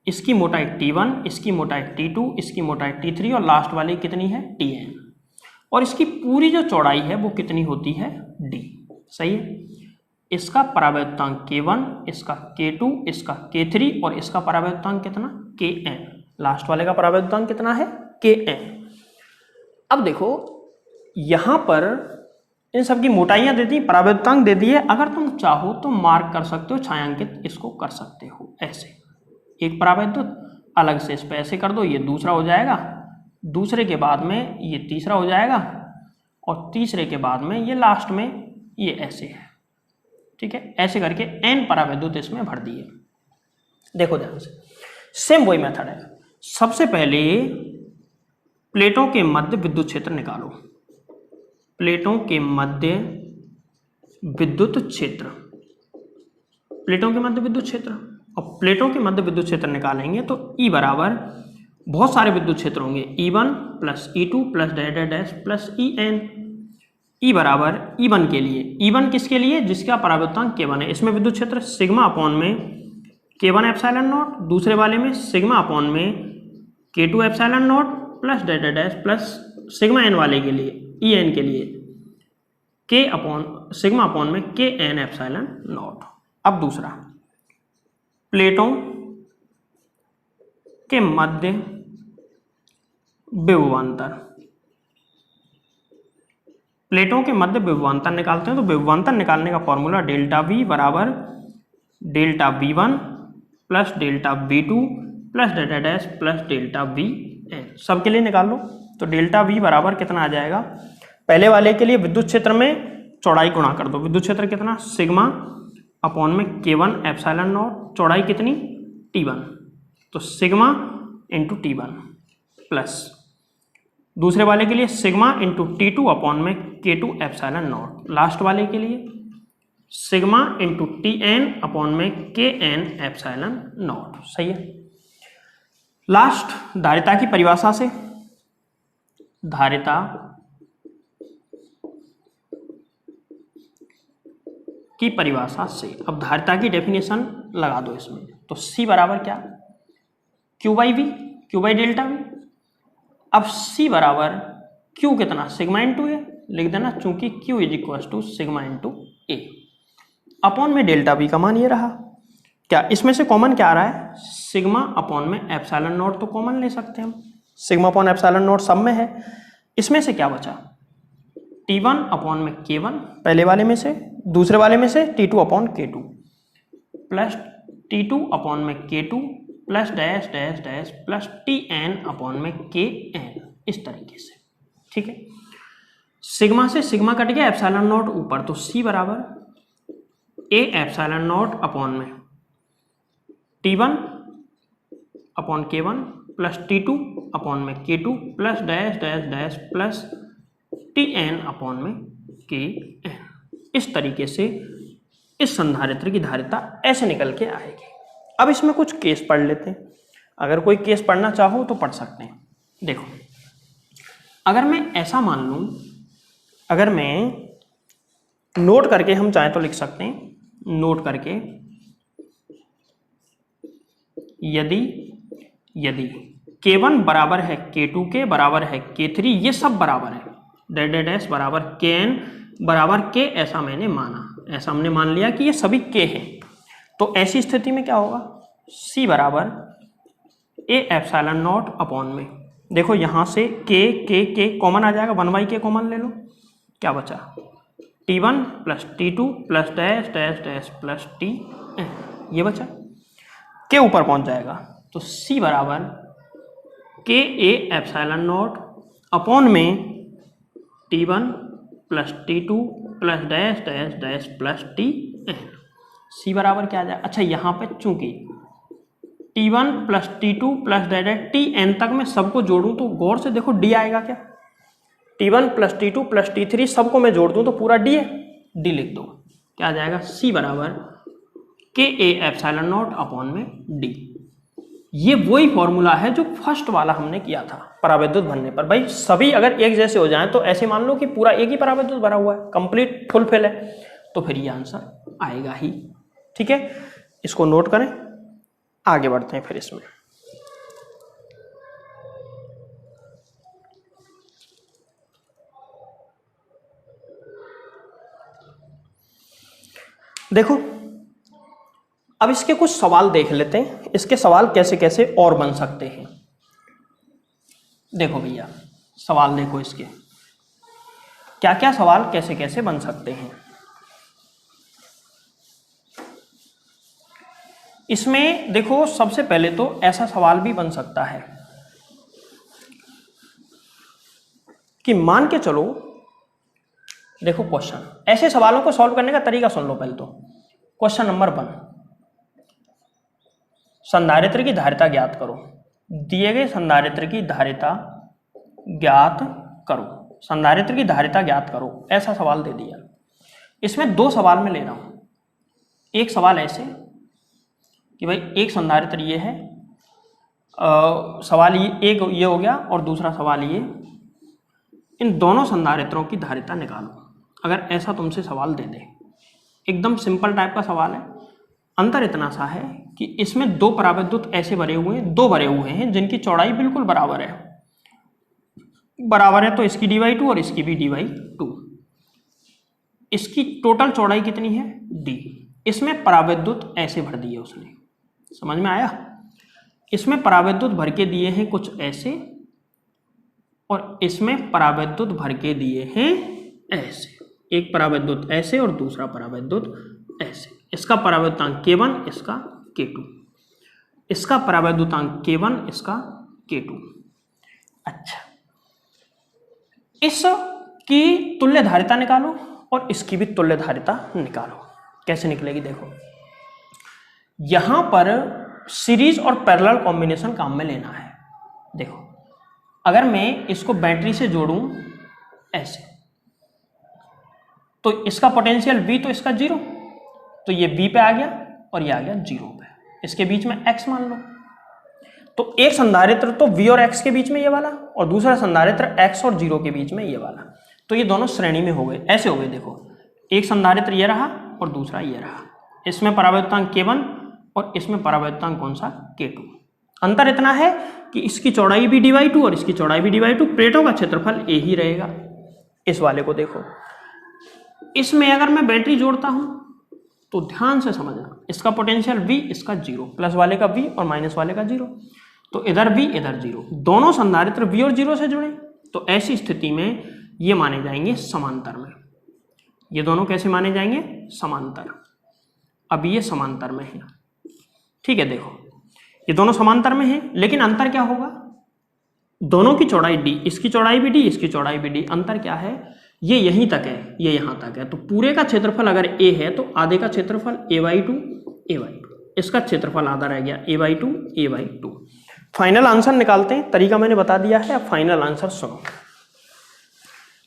इसकी मोटाई T1, इसकी मोटाई T2, इसकी मोटाई T3 और लास्ट वाली कितनी है, Tn, और इसकी पूरी जो चौड़ाई है वो कितनी होती है, D, सही है। इसका परावैद्युतांक K1, इसका K2, इसका K3 और इसका परावैद्युतांक कितना, Kn, लास्ट वाले का परावैद्युतांक कितना है, Kn। अब देखो यहां पर इन सब की मोटाइयां दे दी, परावैद्युतांक दे दिए, अगर तुम चाहो तो मार्क कर सकते हो, छायांकित इसको कर सकते हो, ऐसे एक परावैद्युत अलग से इस पे ऐसे कर दो, ये दूसरा हो जाएगा, दूसरे के बाद में ये तीसरा हो जाएगा, और तीसरे के बाद में ये लास्ट में ये ऐसे है, ठीक है। ऐसे करके n परावैद्युत इसमें भर दिए। देखो ध्यान से, सेम वही मेथड है। सबसे पहले प्लेटों के मध्य विद्युत क्षेत्र निकालो, प्लेटों के मध्य विद्युत क्षेत्र, प्लेटों के मध्य विद्युत क्षेत्र, और प्लेटों के मध्य विद्युत क्षेत्र निकालेंगे तो E बराबर बहुत सारे विद्युत क्षेत्र होंगे, E1 plus E2 plus dash dash dash plus En। E बराबर E1 के लिए, E1 किसके लिए, जिसका परावैद्युतांक K1 है, इसमें विद्युत क्षेत्र सिग्मा अपॉन में K1 एप्सिलॉन नॉट, दूसरे वाले में सिग्मा अपॉन में K2 epsilon not plus dash dash dash plus sigma n वाले के लिए, En के लिए K अपॉन सिग्मा अपॉन में Kn एप्सिलॉन नॉट। अब दूसरा, प्लेटों के मध्य विभवांतर, प्लेटों के मध्य विभवांतर निकालते हैं, तो विभवांतर निकालने का फॉर्मूला डेल्टा V बराबर delta V1 plus delta V2 plus delta dash plus delta Vn, सबके लिए निकाल लो। तो डेल्टा V बराबर कितना आ जाएगा, पहले वाले के लिए विद्युत क्षेत्र में चौड़ाई गुणा कर दो, विद्युत क्षेत्र कितना, सिग्मा अपॉन में K1 एप्सिलॉन नॉट, चौड़ाई कितनी, T1, तो सिग्मा इंटू T1 प्लस दूसरे वाले के लिए सिग्मा इंटू T2 अपॉन में K2 एप्सिलॉन नॉट, लास्ट वाले के लिए सिग्मा इंटू Tn अपॉन में Kn एप्सिलॉन नॉट, सही है। लास्ट धारिता की परिभाषा से, धारिता की परिभाषा से। अब धारिता की डेफिनेशन लगा दो इसमें, तो C बराबर क्या, Q by V, Q by delta V. अब C बराबर Q कितना, सिग्मा इंटू ए लिख देना, चूंकि Q is equal to sigma into A upon में डेल्टा वी का मान ये रहा। क्या इसमें से कॉमन क्या आ रहा है, सिग्मा अपॉन में एप्सिलॉन नॉट तो कॉमन ले सकते हैं हम, सिग्मा अपॉन एप्सिलॉन नॉट सब में है। इसमें से क्या बचा, T1 अपॉन में K1 पहले वाले में से, दूसरे वाले में से T2 upon K2 plus T2 upon में K2 plus dash dash dash plus Tn upon में Kn, इस तरीके से। ठीक है, सिग्मा से सिग्मा कट गया, एप्सिलॉन नॉट ऊपर, तो C बराबर ए एप्सिलॉन नॉट अपॉन में T1 upon K1 plus T2 upon में K2 plus dash dash dash plus Tn upon में Kn। इस तरीके से इस संधारित्र की धारिता ऐसे निकल के आएगी। अब इसमें कुछ केस पढ़ लेते हैं, अगर कोई केस पढ़ना चाहो तो पढ़ सकते हैं। देखो, अगर मैं ऐसा मान लूं, अगर मैं नोट करके हम चाहें तो लिख सकते हैं, नोट करके यदि K1 बराबर है K2 के बराबर है K3, ये सब बराबर है, डेड डैश बराबर Kn बराबर K, ऐसा मैंने माना, ऐसा हमने मान लिया कि ये सभी K हैं, तो ऐसी स्थिति में क्या होगा, C बराबर ए एप्सिलॉन नॉट अपॉन में, देखो यहाँ से K कॉमन आ जाएगा, 1/K कॉमन ले लो, क्या बचा T1 plus T2 plus dash dash dash plus Tn, ये बचा, K ऊपर पहुंच जाएगा, तो C बराबर K ए एप्सिलॉन नॉट अपॉन में T1 plus T2 plus dash dash dash plus Tn। C बराबर क्या आ जाए, अच्छा यहाँ पे चूंकि T1 plus T2 plus dash dash Tn तक मैं सबको जोड़ूं तो गौर से देखो D आएगा क्या, T1 plus T2 plus T3 सबको मैं जोड़ दूं तो पूरा D है, D लिख दो, क्या आ जाएगा C बराबर K ए एप्सिलॉन नॉट अपॉन में D। ये वही फॉर्मूला है जो फर्स्ट वाला हमने किया था परावैद्युत भरने पर। भाई सभी अगर एक जैसे हो जाएं तो ऐसे मान लो कि पूरा एक ही परावैद्युत भरा हुआ है, कंप्लीट फुलफिल है, तो फिर ये आंसर आएगा ही। ठीक है, इसको नोट करें, आगे बढ़ते हैं फिर इसमें। देखो, अब इसके कुछ सवाल देख लेते हैं, इसके सवाल कैसे कैसे और बन सकते हैं। देखो भैया, सवाल देखो इसके क्या क्या सवाल कैसे कैसे बन सकते हैं। इसमें देखो, सबसे पहले तो ऐसा सवाल भी बन सकता है कि मान के चलो, देखो क्वेश्चन, ऐसे सवालों को सॉल्व करने का तरीका सुन लो पहले तो। क्वेश्चन नंबर 1, संधारित्र की धारिता ज्ञात करो। दिए गए संधारित्र की धारिता ज्ञात करो, संधारित्र की धारिता ज्ञात करो, ऐसा सवाल दे दिया। इसमें दो सवाल मैं ले रहा हूं, एक सवाल ऐसे कि भाई एक संधारित्र ये है, सवाल ये एक ये हो गया, और दूसरा सवाल ये, इन दोनों संधारित्रों की धारिता निकालो। अगर ऐसा तुमसे सवाल दे दे, एकदम सिंपल टाइप का सवाल है, अंतर इतना सा है कि इसमें दो परावैद्युत ऐसे भरे हुए हैं, दो भरे हुए हैं जिनकी चौड़ाई बिल्कुल बराबर है, बराबर है तो इसकी d/2 और इसकी भी d/2, इसकी टोटल चौड़ाई कितनी है d। इसमें परावैद्युत ऐसे भर दिए उसने, समझ में आया। इसमें परावैद्युत भर के दिए हैं कुछ ऐसे, और इसमें परावैद्युत भर के दिए हैं ऐसे, एक परावैद्युत ऐसे और दूसरा परावैद्युत ऐसे। इसका परावैद्युतांक K1, इसका K2, इसका परावैद्युतांक K1, इसका K2। अच्छा, इसकी तुल्य धारिता निकालो और इसकी भी तुल्य धारिता निकालो। कैसे निकलेगी देखो, यहां पर सीरीज और पैरेलल कॉम्बिनेशन काम में लेना है। देखो, अगर मैं इसको बैटरी से जोड़ूं ऐसे, तो इसका पोटेंशियल V तो इसका 0, तो ये V पे आ गया और ये आ गया 0 पे, इसके बीच में X मान लो। तो एक संधारित्र तो V और X के बीच में ये वाला, और दूसरा संधारित्र X और 0 के बीच में ये वाला, तो ये दोनों श्रेणी में हो गए, ऐसे हो गए। देखो, एक संधारित्र ये रहा और दूसरा ये रहा। इसमें परावैद्युतांक K1 और इसमें परावैद्युतांक कौन सा K2। अंतर इतना है कि इसकी चौड़ाई भी d/2 और इसकी चौड़ाई भी d/2, प्लेटों का क्षेत्रफल a ही रहेगा। इस वाले को देखो, इसमें अगर मैं बैटरी जोड़ता हूं तो ध्यान से समझना, इसका पोटेंशियल V, इसका 0, प्लस वाले का V और माइनस वाले का 0, तो इधर V इधर 0, दोनों संधारित्र V और 0 से जुड़े, तो ऐसी स्थिति में ये माने जाएंगे समांतर में। ये दोनों कैसे माने जाएंगे? समांतर। अब ये समांतर में है, ठीक है। देखो ये दोनों समांतर में हैं, लेकिन अंतर क्या होगा? दोनों की चौड़ाई d, इसकी चौड़ाई भी d, इसकी चौड़ाई भी d। अंतर क्या है? ये यहीं तक है, ये यहां तक है, तो पूरे का क्षेत्रफल अगर a है तो आधे का क्षेत्रफल a/2 a/2, इसका क्षेत्रफल आधा रह गया a/2 a/2। फाइनल आंसर निकालते हैं, तरीका मैंने बता दिया है, अब फाइनल आंसर सुनो।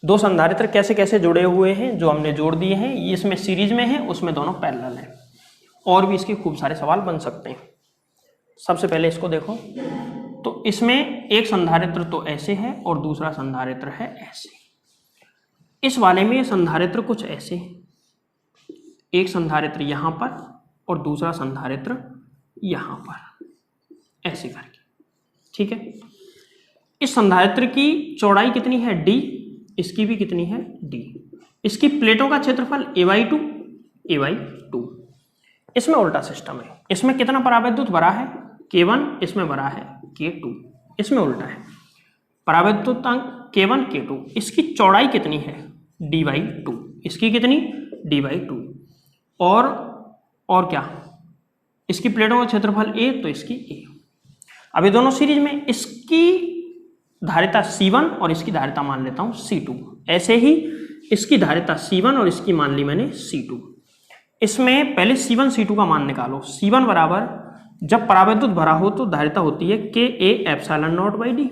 दो संधारित्र कैसे कैसे जुड़े हुए हैं जो हमने जोड़ दिए हैं, ये इसमें सीरीज में है, उसमें दोनों पैरेलल हैं। और भी इसके खूब सारे सवाल बन सकते हैं। सबसे पहले इसको देखो, तो इसमें एक संधारित्र तो ऐसे है और दूसरा संधारित्र है ऐसे। इस वाले में संधारित्र कुछ ऐसे, एक संधारित्र यहां पर और दूसरा संधारित्र यहां पर, ऐसे करके, ठीक है। इस संधारित्र की चौड़ाई कितनी है? d, इसकी भी कितनी है? d। इसकी प्लेटों का क्षेत्रफल a/2 a/2। इसमें उल्टा सिस्टम है, इसमें कितना परावैद्युत भरा है? K1, इसमें भरा है K2, इसमें उल्टा है। परावैद्युतांक K1 K2, इसकी चौड़ाई कितनी है? d/2, इसकी कितनी? d/2। और क्या? इसकी प्लेटों का क्षेत्रफल a, तो इसकी a। अब ये दोनों सीरीज में, इसकी धारिता C1 और इसकी धारिता मान लेता हूं C2। ऐसे ही इसकी धारिता C1 और इसकी मान ली मैंने C2। इसमें पहले C1 C2 का मान निकालो। C1 बराबर, जब परावैद्युत भरा हो तो धारिता होती है Ka(ε0/d),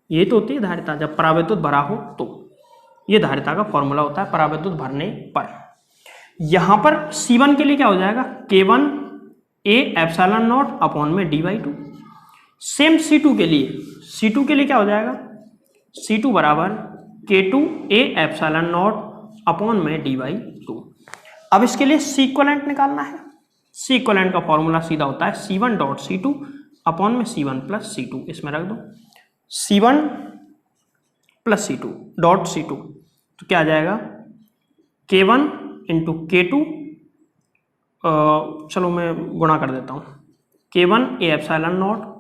ये तो होती है धारिता जब परावैद्युत भरा हो, तो ये धारिता का फॉर्मूला होता है परावैद्युत भरने पर। यहां पर C1 के लिए क्या हो जाएगा? K1 A(ε0/d/2। सेम C2 के लिए, C2 के लिए क्या हो जाएगा? C2 बराबर K2 A(ε0/d/2। अब इसके लिए C इक्विवेलेंट निकालना है। C इक्विवेलेंट का फॉर्मूला सीधा होता है C1 डॉट C2 अपॉन में C1 प्लस C2, इसमें रख दो C1 plus C2 dot C2, तो क्या आ जाएगा? K1 इंटू K2, चलो मैं गुणा कर देता हूँ, K1 A(ε0)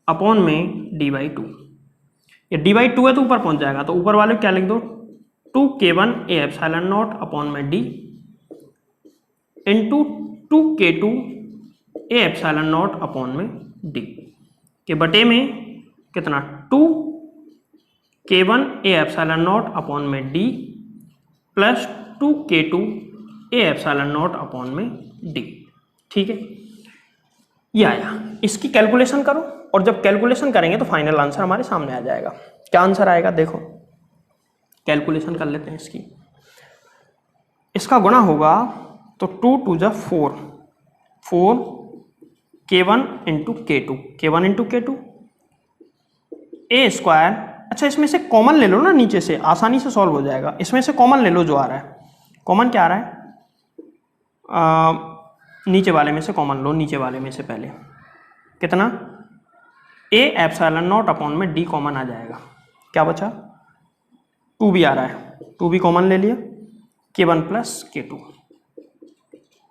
अपॉन में d/2। ये d/2 है तो ऊपर पहुंच जाएगा, तो ऊपर वाले क्या लिख दो? 2K1 A(ε0) अपॉन में d into 2K2 A(ε0) upon में d के बटे में कितना? 2K1 A(ε0) अपॉन में d plus 2K2 A(ε0) upon में d, ठीक है। ये आया, इसकी कैलकुलेशन करो, और जब कैलकुलेशन करेंगे तो फाइनल आंसर हमारे सामने आ जाएगा। क्या आंसर आएगा? देखो कैलकुलेशन कर लेते हैं इसकी। इसका गुणा होगा तो 2 2 जा 4, 4 K1 into K2, K1 into K2 A square. अच्छा इसमें से कॉमन ले लो ना, नीचे से आसानी से सॉल्व हो जाएगा। इसमें से कॉमन ले लो जो आ रहा है। कॉमन क्या आ रहा है? नीचे वाले में से कॉमन लो, नीचे वाले में से पहले कितना? A(ε0) अपॉन में d कॉमन आ जाएगा। क्या बचा? 2 भी आ रहा है, 2 भी कॉमन ले लिया। K1 plus K2,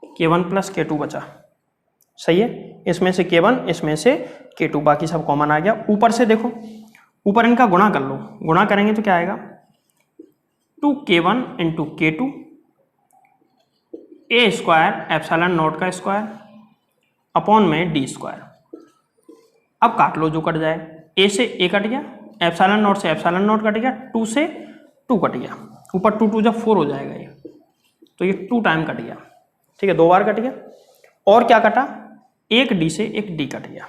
K1 plus K2 बचा, सही है। इसमें से K1, इसमें से K2, बाकी सब कॉमन आ गया। ऊपर से देखो, ऊपर इनका गुणा कर लो, गुणा करेंगे तो क्या आएगा? 2K1 into K2 A square (ε0) का स्क्वायर अपॉन में d स्क्वायर। अब काट लो जो कट जाए, a से a कट गया, (ε0) से (ε0) कट गया, 2 से 2 कट गया, ऊपर 2 2 जब 4 हो जाएगा ये, तो ये 2 टाइम कट गया, ठीक है, 2 बार कट गया। और क्या कटा? एक d से एक d कट गया।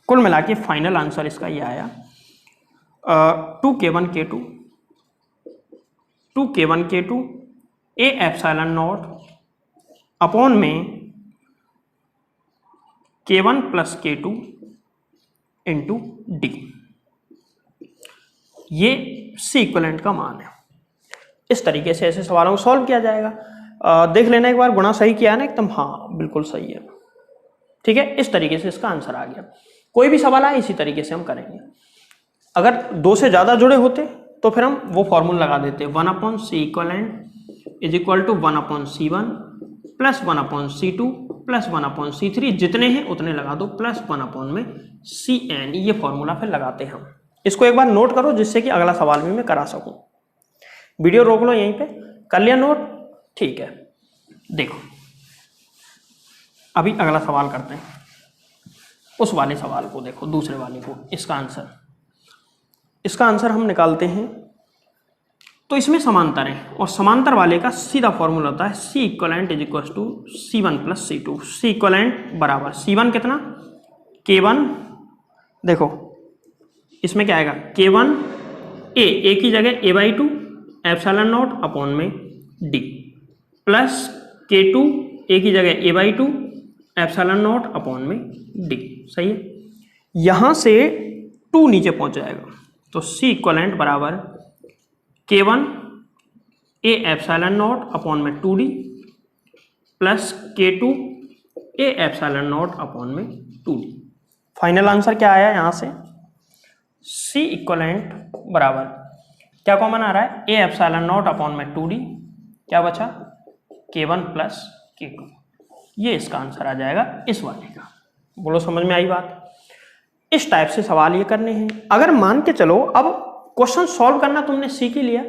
कुल मिला के फाइनल आंसर इसका ये आया 2K1 K2 A(ε0) अपॉन में K1 plus K2 into d। ये C इक्विवेलेंट का मान है। इस तरीके से ऐसे सवालों को सॉल्व किया जाएगा। देख लेना एक बार, गुणा सही किया है ना एकदम, हाँ बिल्कुल सही है। ठीक है, इस तरीके से इसका आंसर आ गया। कोई भी सवाल आए इसी तरीके से हम करेंगे। अगर 2 से ज्यादा जुड़े होते तो फिर हम वो फॉर्मूला लगा देते, 1/C equivalent is equal to 1/C1 plus 1/C2 plus 1/C3, जितने हैं उतने लगा दो, प्लस 1/CN, ये फॉर्मूला फिर लगाते हैं हम। इसको एक बार नोट करो जिससे कि अगला सवाल भी मैं करा सकूं। वीडियो रोक लो यहीं पे, कर लिया नोट? ठीक है, देखो अभी अगला सवाल करते हैं। उस वाले सवाल को देखो, दूसरे वाले को, इसका आंसर हम निकालते हैं। तो इसमें समांतर है और समांतर वाले का सीधा फॉर्मूला होता है C equivalent is equal to C1 plus C2। C equivalent बराबर C1 कितना, K1, देखो इसमें क्या आएगा, K1 A की जगह A/2 एप्सिलॉन नॉट अपॉन में D, प्लस K2 A की जगह A/2 एप्सिलॉन नॉट अपॉन में D। सही है, यहां से 2 नीचे पहुंच जाएगा, तो C इक्वलेंट बराबर K1 A epsilon naught upon में 2D plus K2 A epsilon naught upon में 2D। फाइनल आंसर क्या आया यहाँ से, C इक्वलेंट बराबर क्या कॉमन आ रहा है, A एप्सिलॉन नॉट अपॉन में 2D, क्या बचा K1 प्लस K2। ये इसका आंसर आ जाएगा इस वाले का। बोलो समझ में आई बात? इस टाइप से सवाल ये करने हैं। अगर मान के चलो अब क्वेश्चन सॉल्व करना तुमने सीख ही लिया,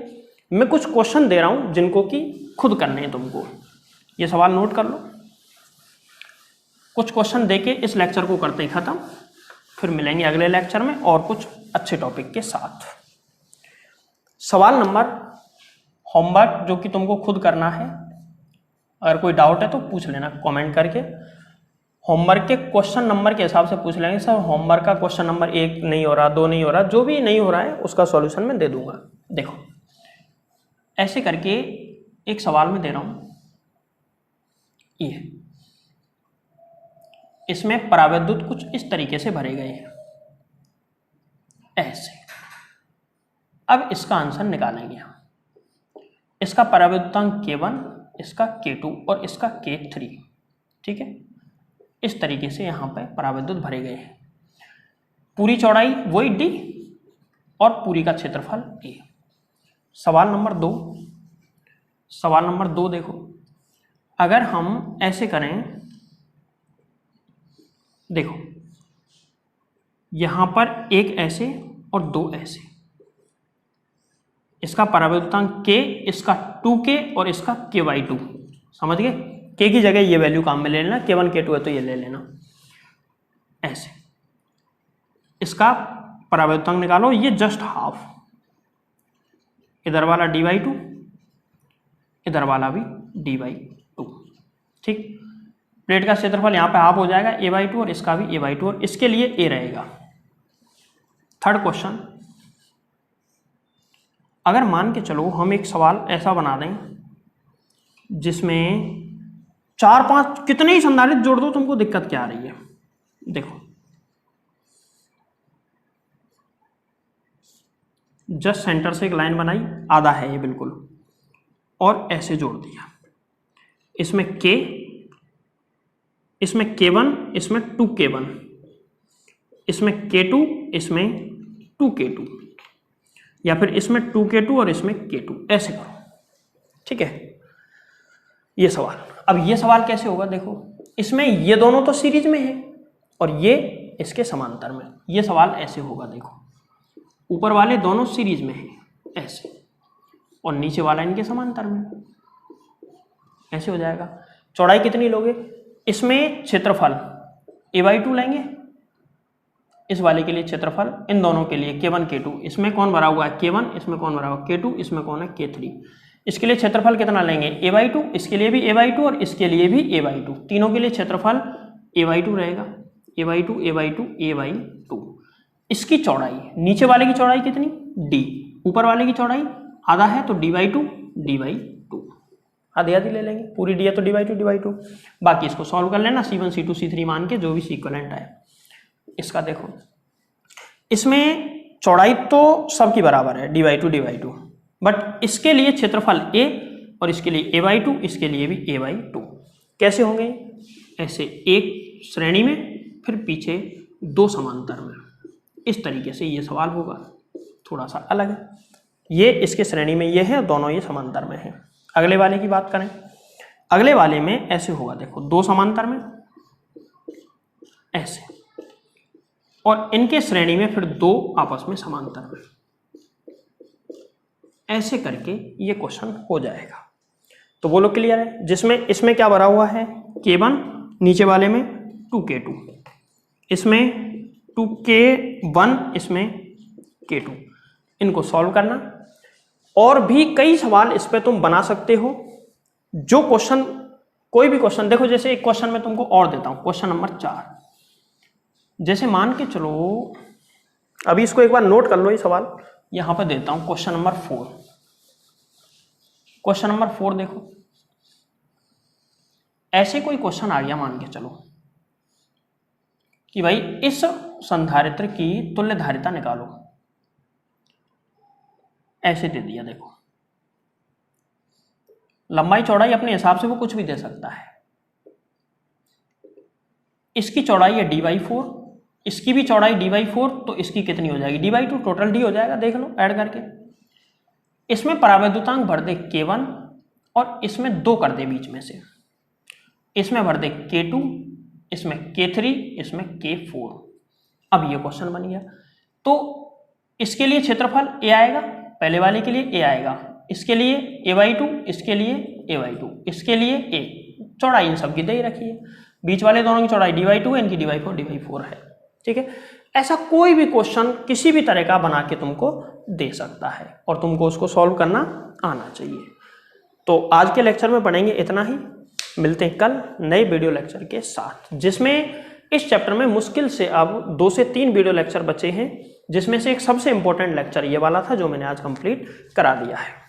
मैं कुछ क्वेश्चन दे रहा हूं जिनको कि खुद करने हैं तुमको, ये सवाल नोट कर लो। कुछ क्वेश्चन देके इस लेक्चर को करते ही खत्म, फिर मिलेंगे अगले लेक्चर में और कुछ अच्छे टॉपिक के साथ। सवाल नंबर होमवर्क जो कि तुमको खुद करना है, अगर कोई डाउट है तो पूछ लेना कमेंट करके। होमवर्क के क्वेश्चन नंबर के हिसाब से पूछ लेंगे, सर होमवर्क का क्वेश्चन नंबर 1 नहीं हो रहा, 2 नहीं हो रहा, जो भी नहीं हो रहा है उसका सॉल्यूशन मैं दे दूंगा। देखो ऐसे करके एक सवाल में दे रहा हूं, ये इसमें परावैद्युत कुछ इस तरीके से भरे गए हैं ऐसे। अब इसका आंसर निकालेंगे हम। इसका परावैद्युतांक K1, इसका K2 और इसका K3। ठीक है, इस तरीके से यहाँ पे परावैद्युत भरे गए हैं। पूरी चौड़ाई वही D और पूरी का क्षेत्रफल A। सवाल नंबर 2 देखो, अगर हम ऐसे करें, देखो यहां पर एक ऐसे और 2 ऐसे, इसका परावैद्युतांक K, इसका 2K और इसका K/2। समझ गए? K की जगह ये वैल्यू काम में ले लेना, K1 K2 है तो ये ले लेना ऐसे। इसका परावैद्युतांक निकालो, ये जस्ट हाफ, इधर वाला D/2, इधर वाला भी D/2। ठीक, प्लेट का क्षेत्रफल यहाँ पे हाफ हो जाएगा A/2 और इसका भी A/2 और इसके लिए A रहेगा। थर्ड क्वेश्चन, अगर मान के चलो हम एक सवाल ऐसा बना दें जिसमें 4-5 कितने ही संधारित्र जोड़ दो, तुमको दिक्कत क्या आ रही है? देखो जस्ट सेंटर से एक लाइन बनाई, आधा है ये बिल्कुल, और ऐसे जोड़ दिया। इसमें K, इसमें K1, इसमें 2K1, इसमें K2, इसमें 2K2, या फिर इसमें 2K2 और इसमें K2, ऐसे करो। ठीक है, ये सवाल। अब ये सवाल कैसे होगा? देखो इसमें ये दोनों तो सीरीज में है और ये इसके समांतर में, ये सवाल ऐसे होगा। देखो ऊपर वाले दोनों सीरीज में है ऐसे, और नीचे वाला इनके समांतर में, ऐसे हो जाएगा। चौड़ाई कितनी लोगे? इसमें क्षेत्रफल A/2 लेंगे, इस वाले के लिए क्षेत्रफल, इन दोनों के लिए K1 K2, इसमें कौन भरा हुआ है K1, इसमें कौन भरा हुआ है K2, इसमें कौन है K3। इसके लिए क्षेत्रफल कितना लेंगे A/2, इसके लिए भी A/2 और इसके लिए भी A/2, तीनों के लिए क्षेत्रफल A/2 रहेगा, A/2 A/2 A/2। इसकी चौड़ाई, नीचे वाले की चौड़ाई कितनी D, ऊपर वाले की चौड़ाई आधा है तो D/2 D/2, आधी आधी ले लेंगे, पूरी D है तो D/2 बाकी इसको सॉल्व कर लेना, C1 C2 C3 मान के जो भी इक्विवेलेंट आए। इसका देखो, इसमें चौड़ाई तो सबकी बराबर है D/2 बट इसके लिए क्षेत्रफल A और इसके लिए a/2, इसके लिए भी a/2। कैसे होंगे? ऐसे एक श्रेणी में, फिर पीछे दो समांतर में। इस तरीके से ये सवाल होगा, थोड़ा सा अलग है। ये इसके श्रेणी में ये है, दोनों ये समांतर में है। अगले वाले की बात करें, अगले वाले में ऐसे होगा, देखो दो समांतर में ऐसे, और इनके श्रेणी में फिर दो आपस में समांतर में। ऐसे करके ये क्वेश्चन हो जाएगा। तो बोलो क्लियर है? जिसमें इसमें क्या भरा हुआ है? K1, नीचे वाले में 2K2, इसमें 2K1, इसमें K2। इनको सॉल्व करना। और भी कई सवाल इस पे तुम बना सकते हो। जो क्वेश्चन, कोई भी क्वेश्चन, देखो जैसे एक क्वेश्चन मैं तुमको और देता हूं, क्वेश्चन नंबर 4। जैसे मान के चलो, अभी इसको एक बार नोट कर लो, ये सवाल यहां पर देता हूं, क्वेश्चन नंबर 4। क्वेश्चन नंबर 4 देखो, ऐसे कोई क्वेश्चन आ गया, मान के चलो कि भाई इस संधारित्र की तुल्य धारिता निकालो। ऐसे दे दिया, देखो लंबाई चौड़ाई अपने हिसाब से वो कुछ भी दे सकता है। इसकी चौड़ाई है d/4, इसकी भी चौड़ाई d/4, तो इसकी कितनी हो जाएगी? d/2, टोटल d हो जाएगा, देख लो ऐड करके। इसमें परावैद्युतांक भर दे K1 और इसमें 2 कर दे बीच में से, इसमें भर दे K2, इसमें K3, इसमें K4। अब ये क्वेश्चन बन गया। तो इसके लिए क्षेत्रफल a आएगा, पहले वाले के लिए a आएगा, इसके लिए a/2, इसके लिए a/2, इसके लिए a। चौड़ाई इन सब की दे ही रखी है, बीच वाले दोनों की चौड़ाई d/2 है, इनकी d/4 है। ठीक है, ऐसा कोई भी क्वेश्चन किसी भी तरह का बना के तुमको दे सकता है और तुमको उसको सॉल्व करना आना चाहिए। तो आज के लेक्चर में पढ़ेंगे इतना ही। मिलते हैं कल नए वीडियो लेक्चर के साथ, जिसमें इस चैप्टर में मुश्किल से अब 2 से 3 वीडियो लेक्चर बचे हैं, जिसमें से एक सबसे इंपॉर्टेंट लेक्चर ये वाला था जो मैंने आज कंप्लीट करा दिया है।